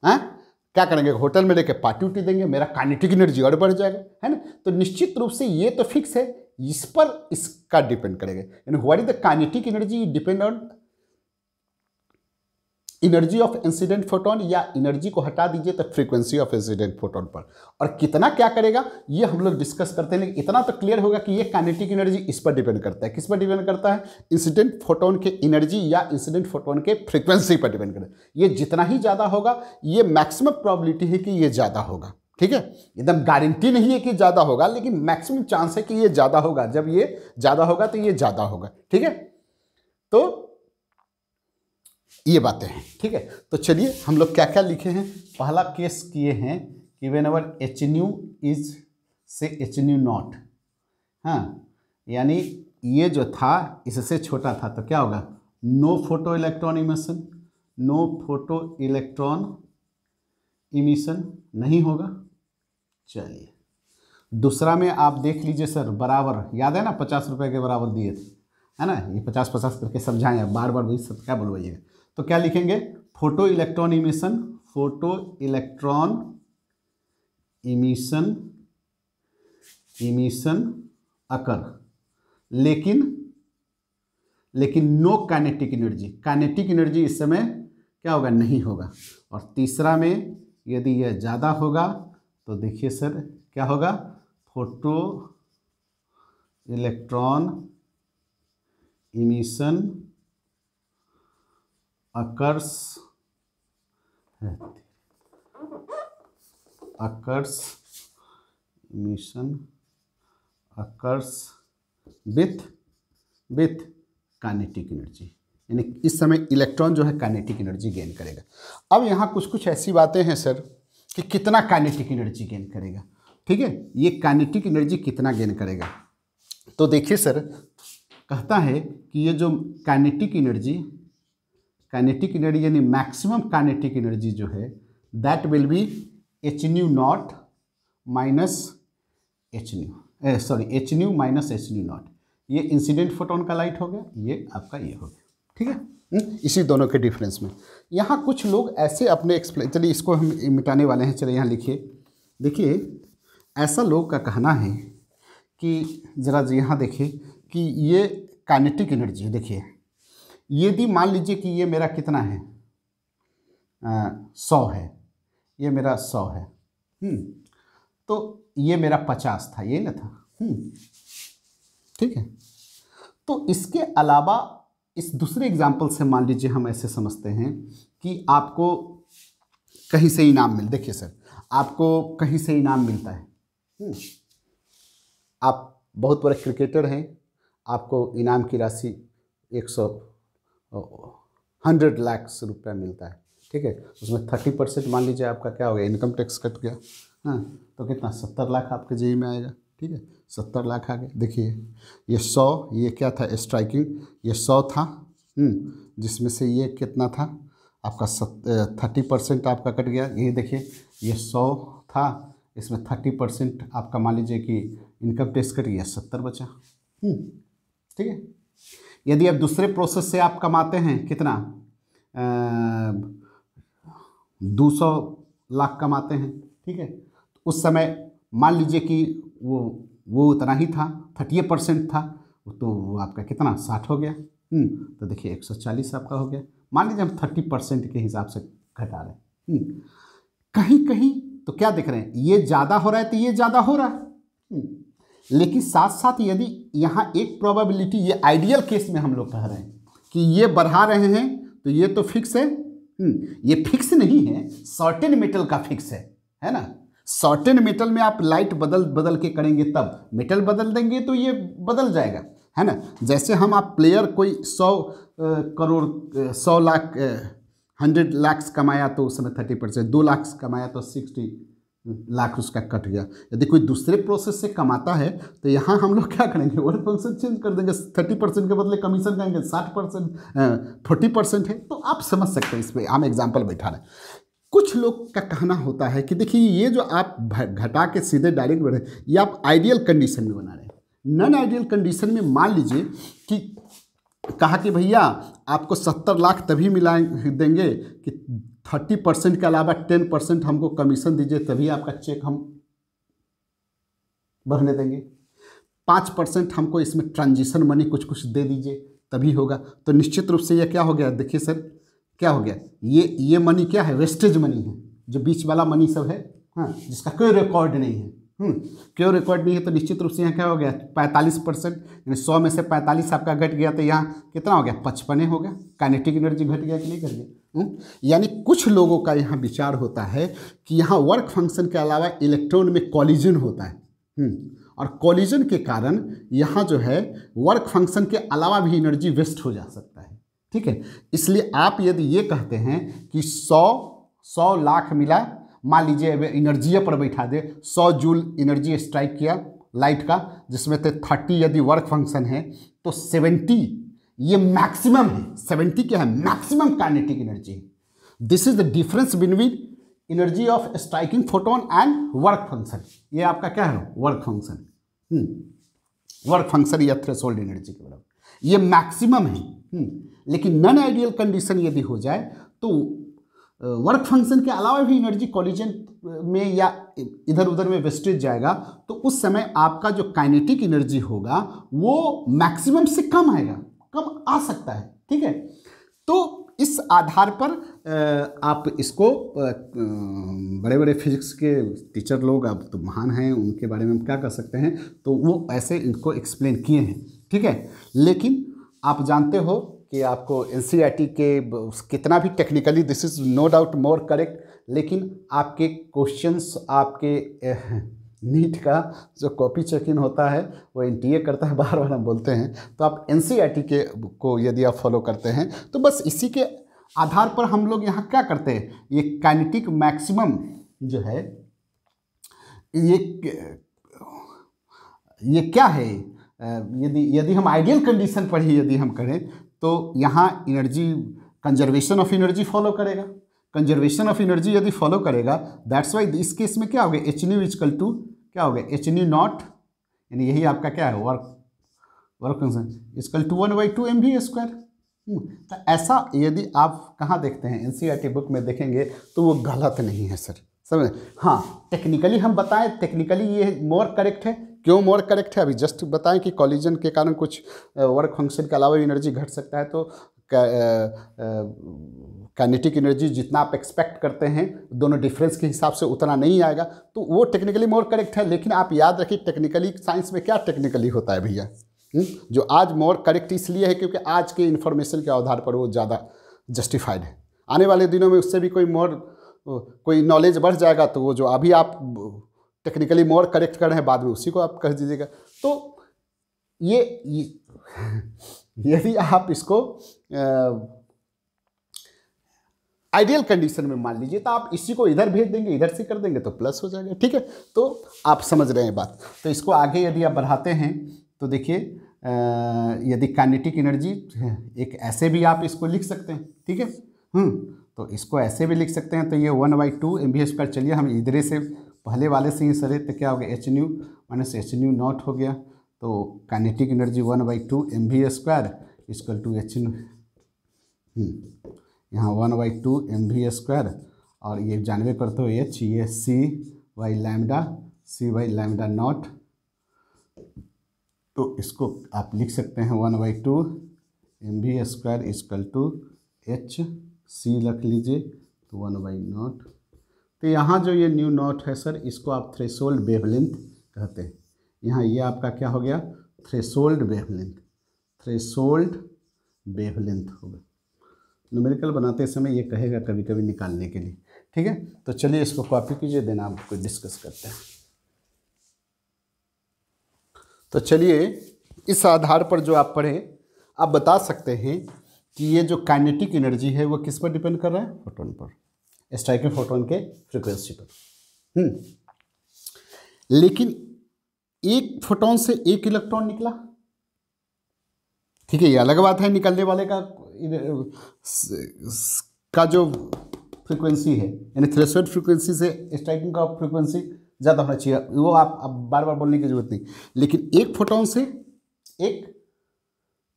हाँ क्या करेंगे, होटल में लेके पार्टी उटी देंगे, मेरा काइनेटिक एनर्जी और बढ़ जाएगा, है ना। तो निश्चित रूप से ये तो फिक्स है, इस पर इसका डिपेंड करेगा, यानी what is the kinetic energy depend on energy of incident photon, या एनर्जी को हटा दीजिए तो फ्रीक्वेंसी ऑफ इंसिडेंट फोटोन पर, और कितना क्या करेगा ये हम लोग डिस्कस करते हैं। लेकिन इतना तो क्लियर होगा कि ये काइनेटिक एनर्जी इस पर डिपेंड करता है, किस पर डिपेंड करता है, इंसिडेंट फोटोन के एनर्जी या इंसिडेंट फोटोन के फ्रीक्वेंसी पर डिपेंड करता है। ये जितना ही ज़्यादा होगा, ये मैक्सिमम प्रोबेबिलिटी है कि ये ज़्यादा होगा, ठीक है, एकदम गारंटी नहीं है कि ज़्यादा होगा, लेकिन मैक्सिमम चांस है कि ये ज़्यादा होगा, जब ये ज़्यादा होगा तो ये ज़्यादा होगा, ठीक है। तो ये बातें हैं, ठीक है। तो चलिए हम लोग क्या क्या लिखे हैं, पहला केस किए हैं कि when ever H new is से एच न्यू नॉट, हाँ, यानी ये जो था इससे छोटा था, तो क्या होगा, no photo electron emission, no photo electron emission नहीं होगा। चलिए दूसरा में आप देख लीजिए सर, बराबर, याद है ना 50 रुपये के बराबर दिए थे, है ना, ये 50-50 करके समझाएं, बार बार वही सब क्या बोलवाइएगा। तो क्या लिखेंगे, photo electron emission, photo electron emission, emission occur, लेकिन no kinetic energy, kinetic energy इस समय क्या होगा, नहीं होगा। और तीसरा में यदि यह ज़्यादा होगा तो देखिए सर क्या होगा, photo electron emission occurs emission occurs with kinetic energy, यानी इस समय इलेक्ट्रॉन जो है काइनेटिक एनर्जी गेन करेगा। अब यहाँ कुछ कुछ ऐसी बातें हैं सर कि कितना काइनेटिक एनर्जी गेन करेगा, ठीक है, ये काइनेटिक एनर्जी कितना गेन करेगा। तो देखिए सर, कहता है कि ये जो काइनेटिक एनर्जी यानी मैक्सिमम काइनेटिक एनर्जी जो है, that will be H nu not minus h nu minus h nu not. ये इंसिडेंट फोटोन का लाइट हो गया, ये आपका ये हो गया, ठीक है। इसी दोनों के डिफरेंस में यहाँ कुछ लोग ऐसे अपने एक्सप्लेन, चलिए इसको हम मिटाने वाले हैं, चलिए यहाँ लिखिए। देखिए ऐसा लोग का कहना है कि ज़रा यहाँ देखिए कि ये काइनेटिक एनर्जी, देखिए यदि मान लीजिए कि ये मेरा कितना है, 100 है, ये मेरा 100 है, तो ये मेरा 50 था, ये ना था, ठीक है। तो इसके अलावा इस दूसरे एग्जाम्पल से मान लीजिए हम ऐसे समझते हैं कि आपको कहीं से इनाम मिल, देखिए सर आपको कहीं से इनाम मिलता है, आप बहुत बड़े क्रिकेटर हैं, आपको इनाम की राशि 100 लाख रुपया मिलता है, ठीक है, उसमें 30% मान लीजिए आपका क्या हो गया, इनकम टैक्स कट गया, हाँ, तो कितना 70 लाख आपके जेब में आएगा, ठीक है, 70 लाख आ गए। देखिए ये 100, ये क्या था स्ट्राइकिंग, ये 100 था, जिसमें से ये कितना था आपका 30% आपका कट गया, ये देखिए ये 100 था, इसमें 30% आपका मान लीजिए कि इनकम टैक्स कट गया, 70 बचा, ठीक है। यदि आप दूसरे प्रोसेस से आप कमाते हैं कितना 200 लाख कमाते हैं, ठीक है, उस समय मान लीजिए कि वो उतना ही था, 30% था, तो वो आपका कितना 60 हो गया। तो देखिए 140 आपका हो गया। मान लीजिए हम 30% के हिसाब से घटा रहे हैं। कहीं कहीं तो क्या देख रहे हैं, ये ज़्यादा हो रहा है तो ये ज़्यादा हो रहा है, लेकिन साथ साथ यदि यहाँ एक प्रोबेबिलिटी, ये आइडियल केस में हम लोग कह रहे हैं कि ये बढ़ा रहे हैं तो ये तो फिक्स है। ये फिक्स नहीं है, सर्टेन मेटल का फिक्स है ना। सर्टेन मेटल में आप लाइट बदल के करेंगे, तब मेटल बदल देंगे तो ये बदल जाएगा, है ना। जैसे हम आप प्लेयर कोई 100 करोड़ 100 लाख 100 लाख कमाया तो उस समय 30%, 2 लाख कमाया तो 60 लाख उसका कट गया। यदि कोई दूसरे प्रोसेस से कमाता है तो यहाँ हम लोग क्या करेंगे, वर्क फंक्शन चेंज कर देंगे, 30% के बदले कमीशन कहेंगे 60%, 40% है। तो आप समझ सकते हैं, इस पर हम एग्जाम्पल बैठा रहे हैं। कुछ लोग का कहना होता है कि देखिए ये जो आप घटा के सीधे डायरेक्ट बढ़े, ये आप आइडियल कंडीशन में बना रहे हैं। नॉन आइडियल कंडीशन में मान लीजिए कि कहा कि भैया आपको 70 लाख तभी देंगे कि 30% के अलावा 10% हमको कमीशन दीजिए, तभी आपका चेक हम भरने देंगे। 5% हमको इसमें ट्रांजिशन मनी कुछ दे दीजिए, तभी होगा। तो निश्चित रूप से ये क्या हो गया, देखिए सर क्या हो गया, ये मनी क्या है, वेस्टेज मनी है, जो बीच वाला मनी सब है, हाँ, जिसका कोई रिकॉर्ड नहीं है। क्यों रिकॉर्ड नहीं है, तो निश्चित रूप से यहाँ क्या हो गया 45%, यानी 100 में से 45 आपका घट गया, तो यहाँ कितना हो गया 55 हो गया। काइनेटिक एनर्जी घट गया कि नहीं घट गया। यानी कुछ लोगों का यहाँ विचार होता है कि यहाँ वर्क फंक्शन के अलावा इलेक्ट्रॉन में कॉलिजन होता है, और कॉलिजन के कारण यहाँ जो है वर्क फंक्शन के अलावा भी एनर्जी वेस्ट हो जा सकता है, ठीक है। इसलिए आप यदि ये कहते हैं कि 100 लाख मिला, मान लीजिए एनर्जी पर बैठा दे, 100 जूल एनर्जी स्ट्राइक किया लाइट का, जिसमें से 30 यदि वर्क फंक्शन है तो 70 ये मैक्सिमम है। 70 क्या है, maximum kinetic energy. This is the difference between energy of striking photon and work function. ये आपका क्या है, वर्क फंक्शन। वर्क फंक्शन या थ्रेशोल्ड एनर्जी के बराबर, ये मैक्सिमम है। लेकिन नॉन आइडियल कंडीशन यदि हो जाए तो वर्क फंक्शन के अलावा भी एनर्जी कॉलिजन में या इधर उधर में वेस्टेज जाएगा, तो उस समय आपका जो काइनेटिक एनर्जी होगा वो मैक्सिमम से कम आएगा, कम आ सकता है, ठीक है। तो इस आधार पर आप इसको बड़े बड़े फिजिक्स के टीचर लोग अब तो महान हैं, उनके बारे में हम क्या कर सकते हैं, तो वो ऐसे इनको एक्सप्लेन किए हैं, ठीक है। लेकिन आप जानते हो कि आपको एनसीईआरटी के कितना भी technically this is no doubt more correct, लेकिन आपके क्वेश्चंस आपके नीट का जो कॉपी चेक इन होता है वो एनटीए करता है, बार बार हम बोलते हैं। तो आप एनसीईआरटी के को यदि आप फॉलो करते हैं तो बस इसी के आधार पर हम लोग यहाँ क्या करते हैं, ये काइनेटिक मैक्सिमम जो है ये क्या है, यदि हम आइडियल कंडीशन पर ही यदि हम करें तो यहाँ energy conservation of energy follow करेगा। कंजर्वेशन ऑफ एनर्जी यदि फॉलो करेगा, दैट्स वाई इस केस में क्या हो गया, एच न्यू इजकल टू क्या हो गया, एच न्यू नॉट, यानी यही आपका क्या है work function is equal to 1/2 mv²। तो ऐसा यदि आप कहाँ देखते हैं, एनसीईआरटी बुक में देखेंगे तो वो गलत नहीं है सर, समझ। हाँ, टेक्निकली हम बताएं, टेक्निकली ये मोर करेक्ट है। क्यों मोर करेक्ट है, अभी जस्ट बताएं कि कॉलिजन के कारण कुछ वर्क फंक्शन के अलावा एनर्जी घट सकता है, तो काइनेटिक एनर्जी जितना आप एक्सपेक्ट करते हैं दोनों डिफरेंस के हिसाब से उतना नहीं आएगा, तो वो टेक्निकली मोर करेक्ट है। लेकिन आप याद रखिए टेक्निकली साइंस में क्या टेक्निकली होता है भैया, जो आज मोर करेक्ट इसलिए है क्योंकि आज के इन्फॉर्मेशन के आधार पर वो ज़्यादा जस्टिफाइड है। आने वाले दिनों में उससे भी कोई नॉलेज बढ़ जाएगा तो वो जो अभी आप टेक्निकली मोर करेक्ट कर रहे हैं बाद में उसी को आप कह दीजिएगा। तो ये यदि आप इसको आइडियल कंडीशन में मान लीजिए तो आप इसी को इधर भेज देंगे, इधर से कर देंगे तो प्लस हो जाएगा, ठीक है। तो आप समझ रहे हैं बात। तो इसको आगे यदि आप बढ़ाते हैं तो देखिए यदि काइनेटिक एनर्जी एक ऐसे भी आप इसको लिख सकते हैं, ठीक है। तो इसको ऐसे भी लिख सकते हैं, तो ये 1/2 mv²। चलिए हम इधरे से पहले वाले से ही सरे, तो क्या हो गया, h nu minus h nu naught हो गया। तो kinetic energy 1/2 mv², equal to h यहाँ 1/2 mv², और ये जानवे करते हो एच, ये c/λ0। तो इसको आप लिख सकते हैं 1/2 mv² इक्वल टू एच, सी रख लीजिए तो 1/0। तो यहाँ जो ये न्यू नॉट है सर, इसको आप थ्रेशोल्ड वेवलेंथ कहते हैं। यहाँ ये आपका क्या हो गया, थ्रेशोल्ड वेवलेंथ, थ्रेशोल्ड वेवलेंथ होगा। न्यूमेरिकल बनाते समय ये कहेगा कभी कभी निकालने के लिए, ठीक है। तो चलिए इसको कॉपी कीजिए, देन आपको डिस्कस करते हैं। तो चलिए इस आधार पर जो आप पढ़ें, आप बता सकते हैं कि ये जो काइनेटिक एनर्जी है वो किस पर डिपेंड कर रहा है, फोटोन पर, स्ट्राइकिंग फोटोन के फ्रीक्वेंसी पर। लेकिन एक फोटोन से एक इलेक्ट्रॉन निकला, ठीक है, ये अलग बात है, निकलने वाले का जो फ्रीक्वेंसी है, यानी थ्रेशोल्ड फ्रीक्वेंसी से स्ट्राइकिंग का फ्रीक्वेंसी ज़्यादा होना चाहिए, वो आप बार बार बोलने की जरूरत नहीं। लेकिन एक फोटोन से एक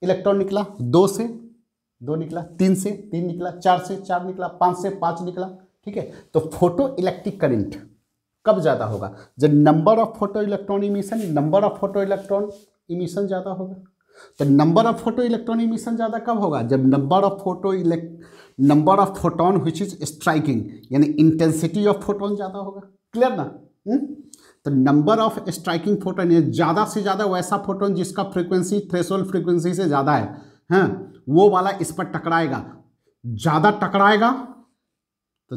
इलेक्ट्रॉन निकला, 2 से 2 निकला, 3 से 3 निकला, 4 से 4 निकला, 5 से 5 निकला, ठीक है। तो फोटो इलेक्ट्रिक करंट कब ज़्यादा होगा, जब number of photo electron emission, number of photo electron emission ज़्यादा होगा। तो number of photo electron emission ज़्यादा कब होगा, जब number of photon which is striking, यानी इंटेंसिटी ऑफ फोटोन ज़्यादा होगा। क्लियर ना? तो नंबर ऑफ स्ट्राइकिंग फोटोन, ये ज़्यादा से ज़्यादा वैसा फोटोन जिसका फ्रीक्वेंसी थ्रेशोल्ड फ्रीक्वेंसी से ज़्यादा है, हाँ, वो वाला इस पर टकराएगा। ज़्यादा टकराएगा तो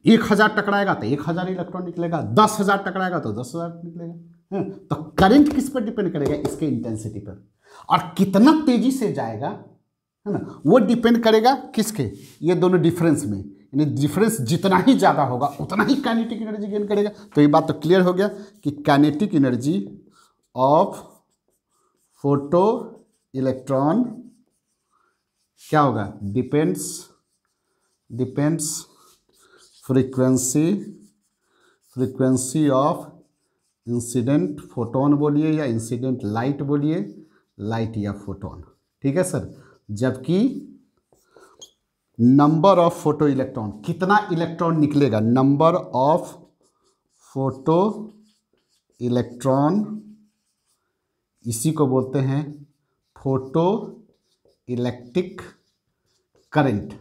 1000 टकराएगा तो 1000 इलेक्ट्रॉन निकलेगा, 10,000 टकराएगा तो 10,000 निकलेगा। तो करंट किस पर डिपेंड करेगा, इसके इंटेंसिटी पर, और कितना तेजी से जाएगा, है ना, वो डिपेंड करेगा किसके, ये दोनों डिफरेंस में, यानी डिफरेंस जितना ही ज़्यादा होगा उतना ही काइनेटिक एनर्जी गेन करेगा। तो ये बात तो क्लियर हो गया कि kinetic energy of photo electron क्या होगा, depends frequency of incident photon बोलिए या इंसिडेंट लाइट बोलिए, लाइट या फोटोन, ठीक है सर। जबकि नंबर ऑफ फोटो इलेक्ट्रॉन, कितना इलेक्ट्रॉन निकलेगा, नंबर ऑफ फोटो इलेक्ट्रॉन, इसी को बोलते हैं photo electric current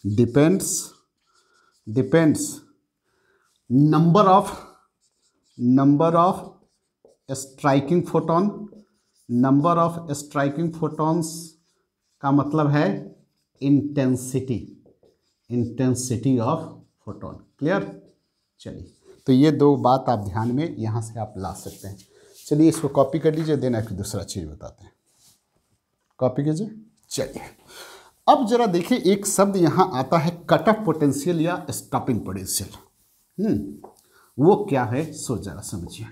depends number of striking photon, number of striking photons का मतलब है इंटेंसिटी ऑफ फोटोन। क्लियर? चलिए, तो ये 2 बात आप ध्यान में यहाँ से आप ला सकते हैं। चलिए इसको कॉपी कर लीजिए, देन आपको दूसरा चीज़ बताते हैं। कॉपी कीजिए। चलिए अब जरा देखिए, एक शब्द यहाँ आता है कट ऑफ पोटेंशियल या स्टॉपिंग पोटेंशियल। वो क्या है सो जरा समझिए।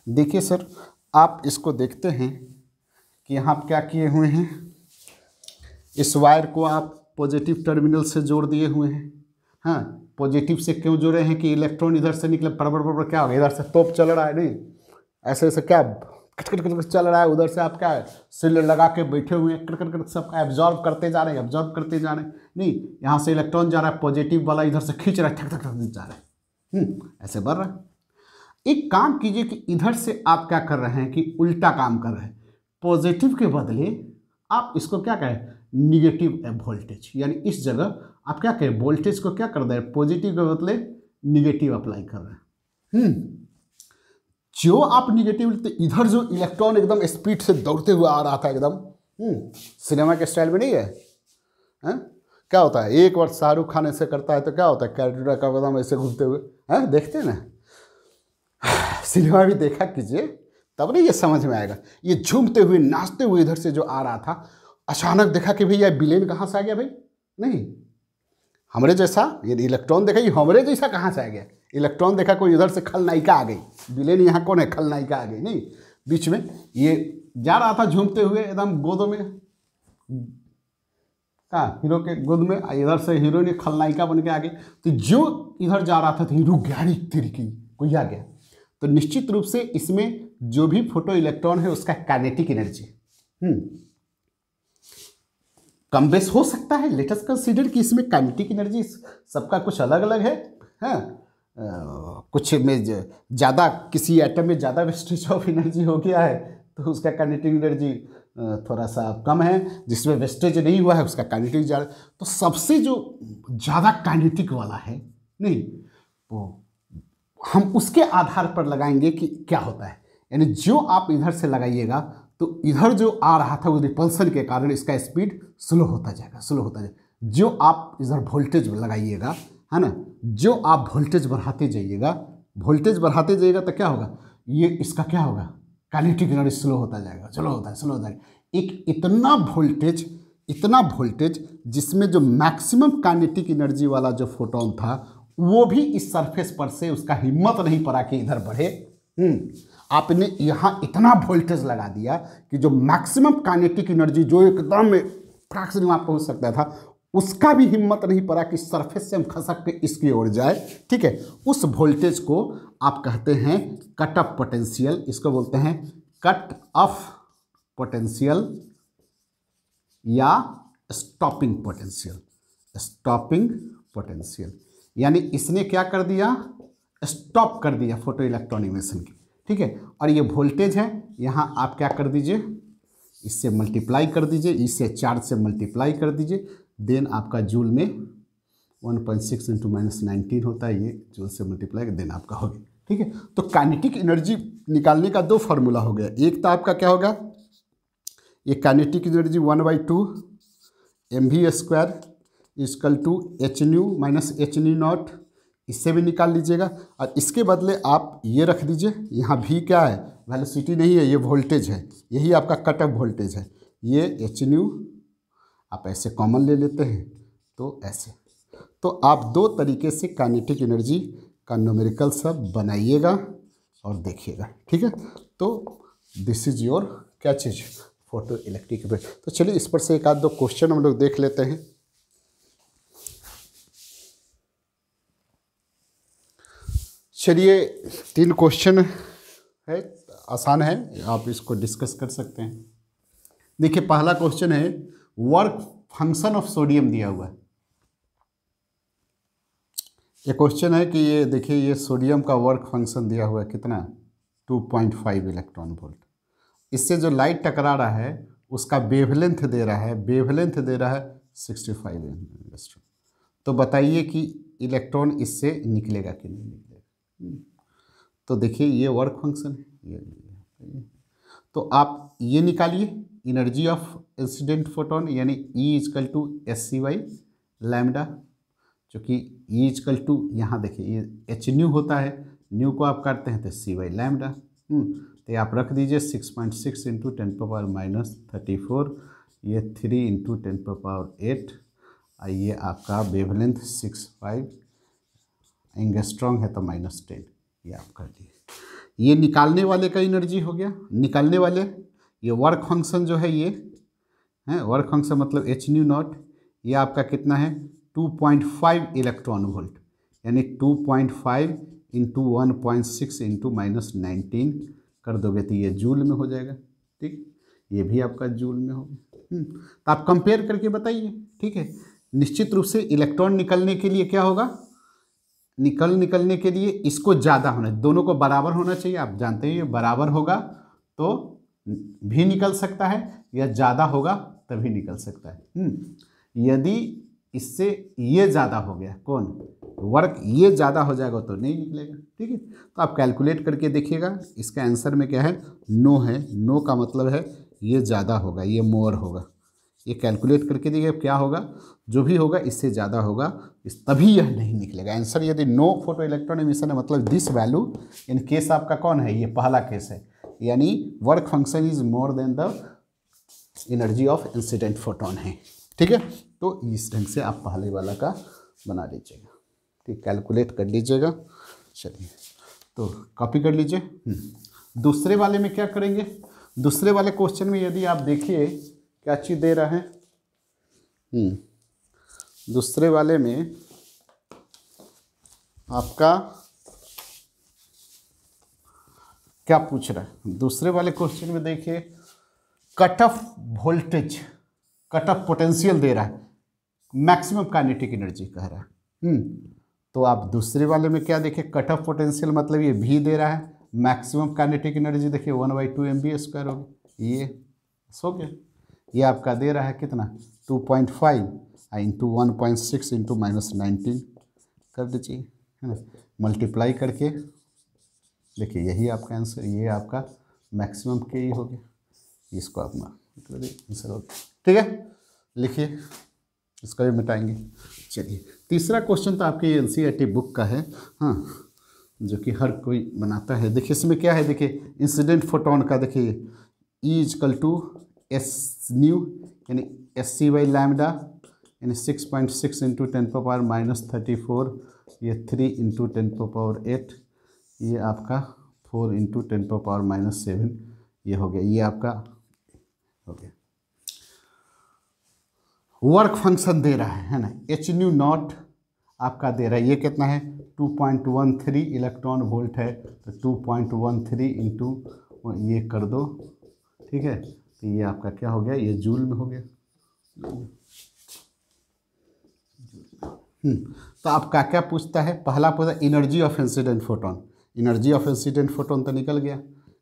देखिए सर, आप इसको देखते हैं कि यहाँ आप क्या किए हुए हैं, इस वायर को आप पॉजिटिव टर्मिनल से जोड़ दिए हुए हैं। हाँ, पॉजिटिव से क्यों जोड़े हैं कि इलेक्ट्रॉन इधर से निकले, पड़ क्या होगा, इधर से तोप चल रहा है, नहीं ऐसे ऐसे क्या कट चल रहा है, उधर से आप क्या सिल लगा के बैठे हुए हैं, कट सब एब्जॉर्ब करते जा रहे हैं, नहीं, यहाँ से इलेक्ट्रॉन जा रहा है, पॉजिटिव वाला इधर से खींच रहा है, ठक जा रहा है, ऐसे बढ़ रहा है। एक काम कीजिए कि इधर से आप क्या कर रहे हैं कि उल्टा काम कर रहे हैं, पॉजिटिव के बदले आप इसको क्या कहें, निगेटिव वोल्टेज, यानी इस जगह आप क्या कहें, वोल्टेज को क्या कर रहे हैं, पॉजिटिव के बदले निगेटिव अप्लाई कर रहे हैं। जो आप निगेटिव, तो इधर जो इलेक्ट्रॉन एकदम स्पीड से दौड़ते हुए आ रहा था एकदम, सिनेमा के स्टाइल में नहीं है, क्या होता है, एक बार शाहरुख खान ऐसे करता है तो क्या होता है, कैरेक्टर का एकदम ऐसे घूमते हुए, देखते हैं ना, सिनेमा भी देखा कीजिए, तब नहीं ये समझ में आएगा। ये झूमते हुए नाचते हुए इधर से जो आ रहा था, अचानक देखा कि भैया विलेन कहाँ से आ गया, भाई नहीं हमरे जैसा, ये इलेक्ट्रॉन देखा, ये हमरे जैसा कहाँ से आ गया, इलेक्ट्रॉन देखा कोई इधर से खलनायिका आ गई, विलेन यहाँ कौन है, खलनायिका आ गई, नहीं, बीच में ये जा रहा था झूमते हुए एकदम गोद में, कहाँ हीरो के गोद में, इधर से हीरो ने खलनायिका बन के आ गई, तो जो इधर जा रहा था तो रुक गया, अरे तेरी की कोई आ गया, तो निश्चित रूप से इसमें जो भी फोटो इलेक्ट्रॉन है उसका काइनेटिक एनर्जी कम बेस हो सकता है। लेट अस कंसीडर कि इसमें काइनेटिक एनर्जी सबका कुछ अलग अलग है। हाँ, कुछ में ज़्यादा, किसी एटम में ज़्यादा वेस्टेज ऑफ एनर्जी हो गया है तो उसका काइनेटिक एनर्जी थोड़ा सा कम है, जिसमें वेस्टेज नहीं हुआ है उसका काइनेटिक ज़्यादा। तो सबसे जो ज़्यादा काइनेटिक वाला है नहीं, वो हम उसके आधार पर लगाएंगे कि क्या होता है। यानी जो आप इधर से लगाइएगा तो इधर जो आ रहा था उस रिपल्सन के कारण इसका स्पीड स्लो होता जाएगा, स्लो होता जाएगा। जो आप इधर वोल्टेज लगाइएगा, है ना, जो आप वोल्टेज बढ़ाते जाइएगा, वोल्टेज बढ़ाते जाइएगा तो क्या होगा, ये इसका क्या होगा, काइनेटिक एनर्जी स्लो होता जाएगा, स्लो होता है, स्लो होता है। एक इतना वोल्टेज जिसमें जो मैक्सिमम काइनेटिक एनर्जी वाला जो फोटोन था वो भी इस सरफेस पर से उसका हिम्मत नहीं पड़ा कि इधर बढ़े। आपने यहाँ इतना वोल्टेज लगा दिया कि जो मैक्सिमम काइनेटिक एनर्जी जो एकदम फ्रैक्शन में पहुँच सकता था उसका भी हिम्मत नहीं पड़ा कि सरफेस से हम खसक के इसकी ओर जाए। ठीक है, उस वोल्टेज को आप कहते हैं कट ऑफ पोटेंशियल, इसको बोलते हैं कट ऑफ पोटेंशियल या स्टॉपिंग पोटेंशियल, स्टॉपिंग पोटेंशियल। यानी इसने क्या कर दिया, स्टॉप कर दिया फोटो इलेक्ट्रॉन इमिशन की। ठीक है, और ये वोल्टेज है, यहाँ आप क्या कर दीजिए, इससे मल्टीप्लाई कर दीजिए, इससे चार्ज से मल्टीप्लाई कर दीजिए, देन आपका जूल में 1.6 इंटू -19 होता है, ये जूल से मल्टीप्लाई कर देन आपका हो गया। ठीक है, तो काइनेटिक एनर्जी निकालने का दो फार्मूला हो गया। एक तो आपका क्या होगा, ये kinetic energy 1/2 mv² equal to hν minus hν0, इससे भी निकाल लीजिएगा। और इसके बदले आप ये रख दीजिए, यहाँ भी क्या है, वेलोसिटी नहीं है, ये वोल्टेज है, यही आपका कट ऑफ वोल्टेज है। ये hν आप ऐसे कॉमन ले लेते हैं तो ऐसे। तो आप दो तरीके से काइनेटिक एनर्जी का न्यूमेरिकल सब बनाइएगा और देखिएगा। ठीक है, तो दिस इज योर क्या चीज़, फोटो इलेक्ट्रिक वेव। तो चलिए इस पर से एक आध दो क्वेश्चन हम लोग देख लेते हैं। चलिए 3 क्वेश्चन है, आसान है, आप इसको डिस्कस कर सकते हैं। देखिए पहला क्वेश्चन है, वर्क फंक्शन ऑफ सोडियम दिया हुआ है। ये क्वेश्चन है कि ये देखिए, ये सोडियम का वर्क फंक्शन दिया हुआ है कितना, 2.5 इलेक्ट्रॉन वोल्ट। इससे जो लाइट टकरा रहा है उसका वेवलेंथ दे रहा है, वेवलेंथ दे रहा है 65 एंगस्ट्रॉम। तो बताइए कि इलेक्ट्रॉन इससे निकलेगा कि नहीं निकलेगा। तो देखिए ये वर्क फंक्शन है, ये तो आप ये निकालिए, एनर्जी ऑफ इंसिडेंट फोटोन यानी E इक्वल टू SC/λ, जो कि E इक्वल टू, यहाँ देखिए ये hν होता है, न्यू को आप करते हैं तो C/λ। तो आप रख दीजिए 6.6 इंटू 10⁻⁻34, ये 3 इंटू 10⁸8, ये आपका वेवलेंथ 65 एंगस्ट्रॉन्ग है तो -10, ये आप कर दिए। ये निकालने वाले का एनर्जी हो गया, निकालने वाले। ये वर्क फंक्शन जो है ये है, वर्क फंक्शन मतलब hν0, ये आपका कितना है 2.5 इलेक्ट्रॉन वोल्ट, यानी 2.5 इंटू 1.6 इंटू -19 कर दोगे तो ये जूल में हो जाएगा। ठीक, ये भी आपका जूल में होगा। तो आप कंपेयर करके बताइए। ठीक है, निश्चित रूप से इलेक्ट्रॉन निकलने के लिए क्या होगा, निकलने के लिए इसको ज़्यादा होना, दोनों को बराबर होना चाहिए। आप जानते हैं ये बराबर होगा तो भी निकल सकता है, या ज़्यादा होगा तभी निकल सकता है। यदि इससे ये ज़्यादा हो गया, कौन वर्क, ये ज़्यादा हो जाएगा तो नहीं निकलेगा। ठीक है, तो आप कैलकुलेट करके देखिएगा। इसका आंसर में क्या है, नो है। नो का मतलब है ये ज़्यादा होगा, ये मोर होगा। ये कैलकुलेट करके देखिए क्या होगा, जो भी होगा इससे ज़्यादा होगा, तभी यह नहीं निकलेगा आंसर। यदि नो फोटो इलेक्ट्रॉन एमिशन है मतलब दिस वैल्यू, इन केस आपका कौन है, ये पहला केस है, यानी work function is more than the energy of incident photon है। ठीक है, तो इस ढंग से आप पहले वाला का बना लीजिएगा। ठीक, कैलकुलेट कर लीजिएगा। चलिए तो कॉपी कर लीजिए। दूसरे वाले में क्या करेंगे, दूसरे वाले क्वेश्चन में यदि आप देखिए क्या चीज़ दे रहा है, दूसरे वाले में आपका क्या पूछ रहा है दूसरे वाले क्वेश्चन में, देखिए cut off voltage, cut off potential दे रहा है, मैक्सिमम काइनेटिक एनर्जी कह रहा है। तो आप दूसरे वाले में क्या देखिए, कट ऑफ पोटेंशियल मतलब ये भी दे रहा है, मैक्सिमम काइनेटिक एनर्जी देखिए 1/2 MV² होगी, ये हो गया। ये आपका दे रहा है कितना 2.5 इंटू 1.6 इंटू -19 कर दीजिए, है ना, मल्टीप्लाई करके देखिए यही आपका आंसर, ये आपका मैक्सिमम के ही हो गया, इसको आप आंसर हो गया। ठीक है, लिखिए, इसका भी मिटाएंगे। चलिए तीसरा क्वेश्चन तो आपके NCERT बुक का है, हाँ, जो कि हर कोई बनाता है। देखिए इसमें क्या है, देखिए इंसिडेंट फोटोन का देखिए E = S/ν यानी SC/λ यानी 6.6 इंटू 10⁻⁻34, ये 3 इंटू 10⁸, ये आपका 4 इंटू 10⁻⁻7 ये हो गया, ये आपका हो गया। वर्क फंक्शन दे रहा है ना, hν0 आपका दे रहा है, ये कितना है 2.13 इलेक्ट्रॉन वोल्ट है, तो 2.13 इंटू ये कर दो, ठीक है, तो ये आपका क्या हो गया, ये जूल में हो गया। तो आपका क्या पूछता है, पहला पूछा energy of incident photon, energy of incident photon तो निकल गया,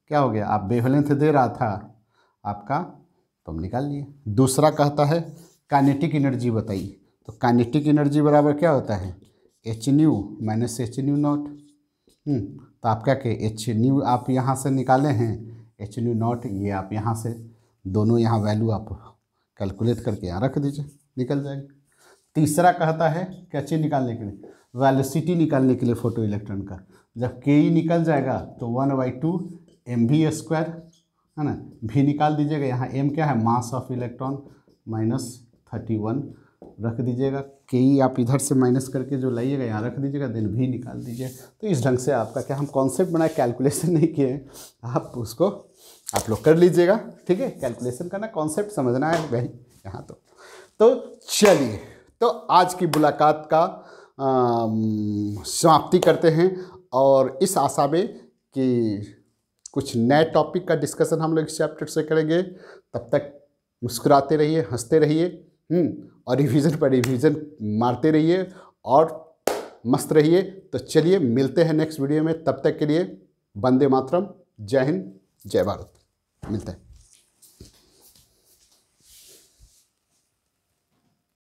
क्या हो गया, आप वेवलेंथ दे रहा था आपका, तो हम निकाल लिए। दूसरा कहता है काइनेटिक एनर्जी बताइए, तो काइनेटिक एनर्जी बराबर क्या होता है hν - hν0। तो आप क्या कहें hν आप यहाँ से निकाले हैं, hν0 ये आप यहाँ से दोनों यहाँ वैल्यू आप कैलकुलेट करके यहाँ रख दीजिए, निकल जाएगा। तीसरा कहता है क्या चीज़ निकालने के लिए, वेलोसिटी निकालने के लिए फोटो इलेक्ट्रॉन का, जब के निकल जाएगा तो 1/2 MV², है ना, भी निकाल दीजिएगा, यहाँ m क्या है मास ऑफ इलेक्ट्रॉन -31 रख दीजिएगा, के आप इधर से माइनस करके जो लाइएगा यहाँ रख दीजिएगा, देन भी निकाल दीजिए। तो इस ढंग से आपका क्या, हम कॉन्सेप्ट बनाए, कैलकुलेशन नहीं किए, आप उसको आप लोग कर लीजिएगा, ठीक है, कैलकुलेशन करना, कॉन्सेप्ट समझना है भाई यहाँ। तो चलिए, तो आज की मुलाकात का समाप्ति करते हैं, और इस आशा में कि कुछ नए टॉपिक का डिस्कशन हम लोग इस चैप्टर से करेंगे। तब तक मुस्कुराते रहिए, हंसते रहिए, और रिवीजन पर रिवीजन मारते रहिए और मस्त रहिए। तो चलिए मिलते हैं नेक्स्ट वीडियो में, तब तक के लिए वंदे मातरम, जय हिंद, जय भारत, मिलते हैं।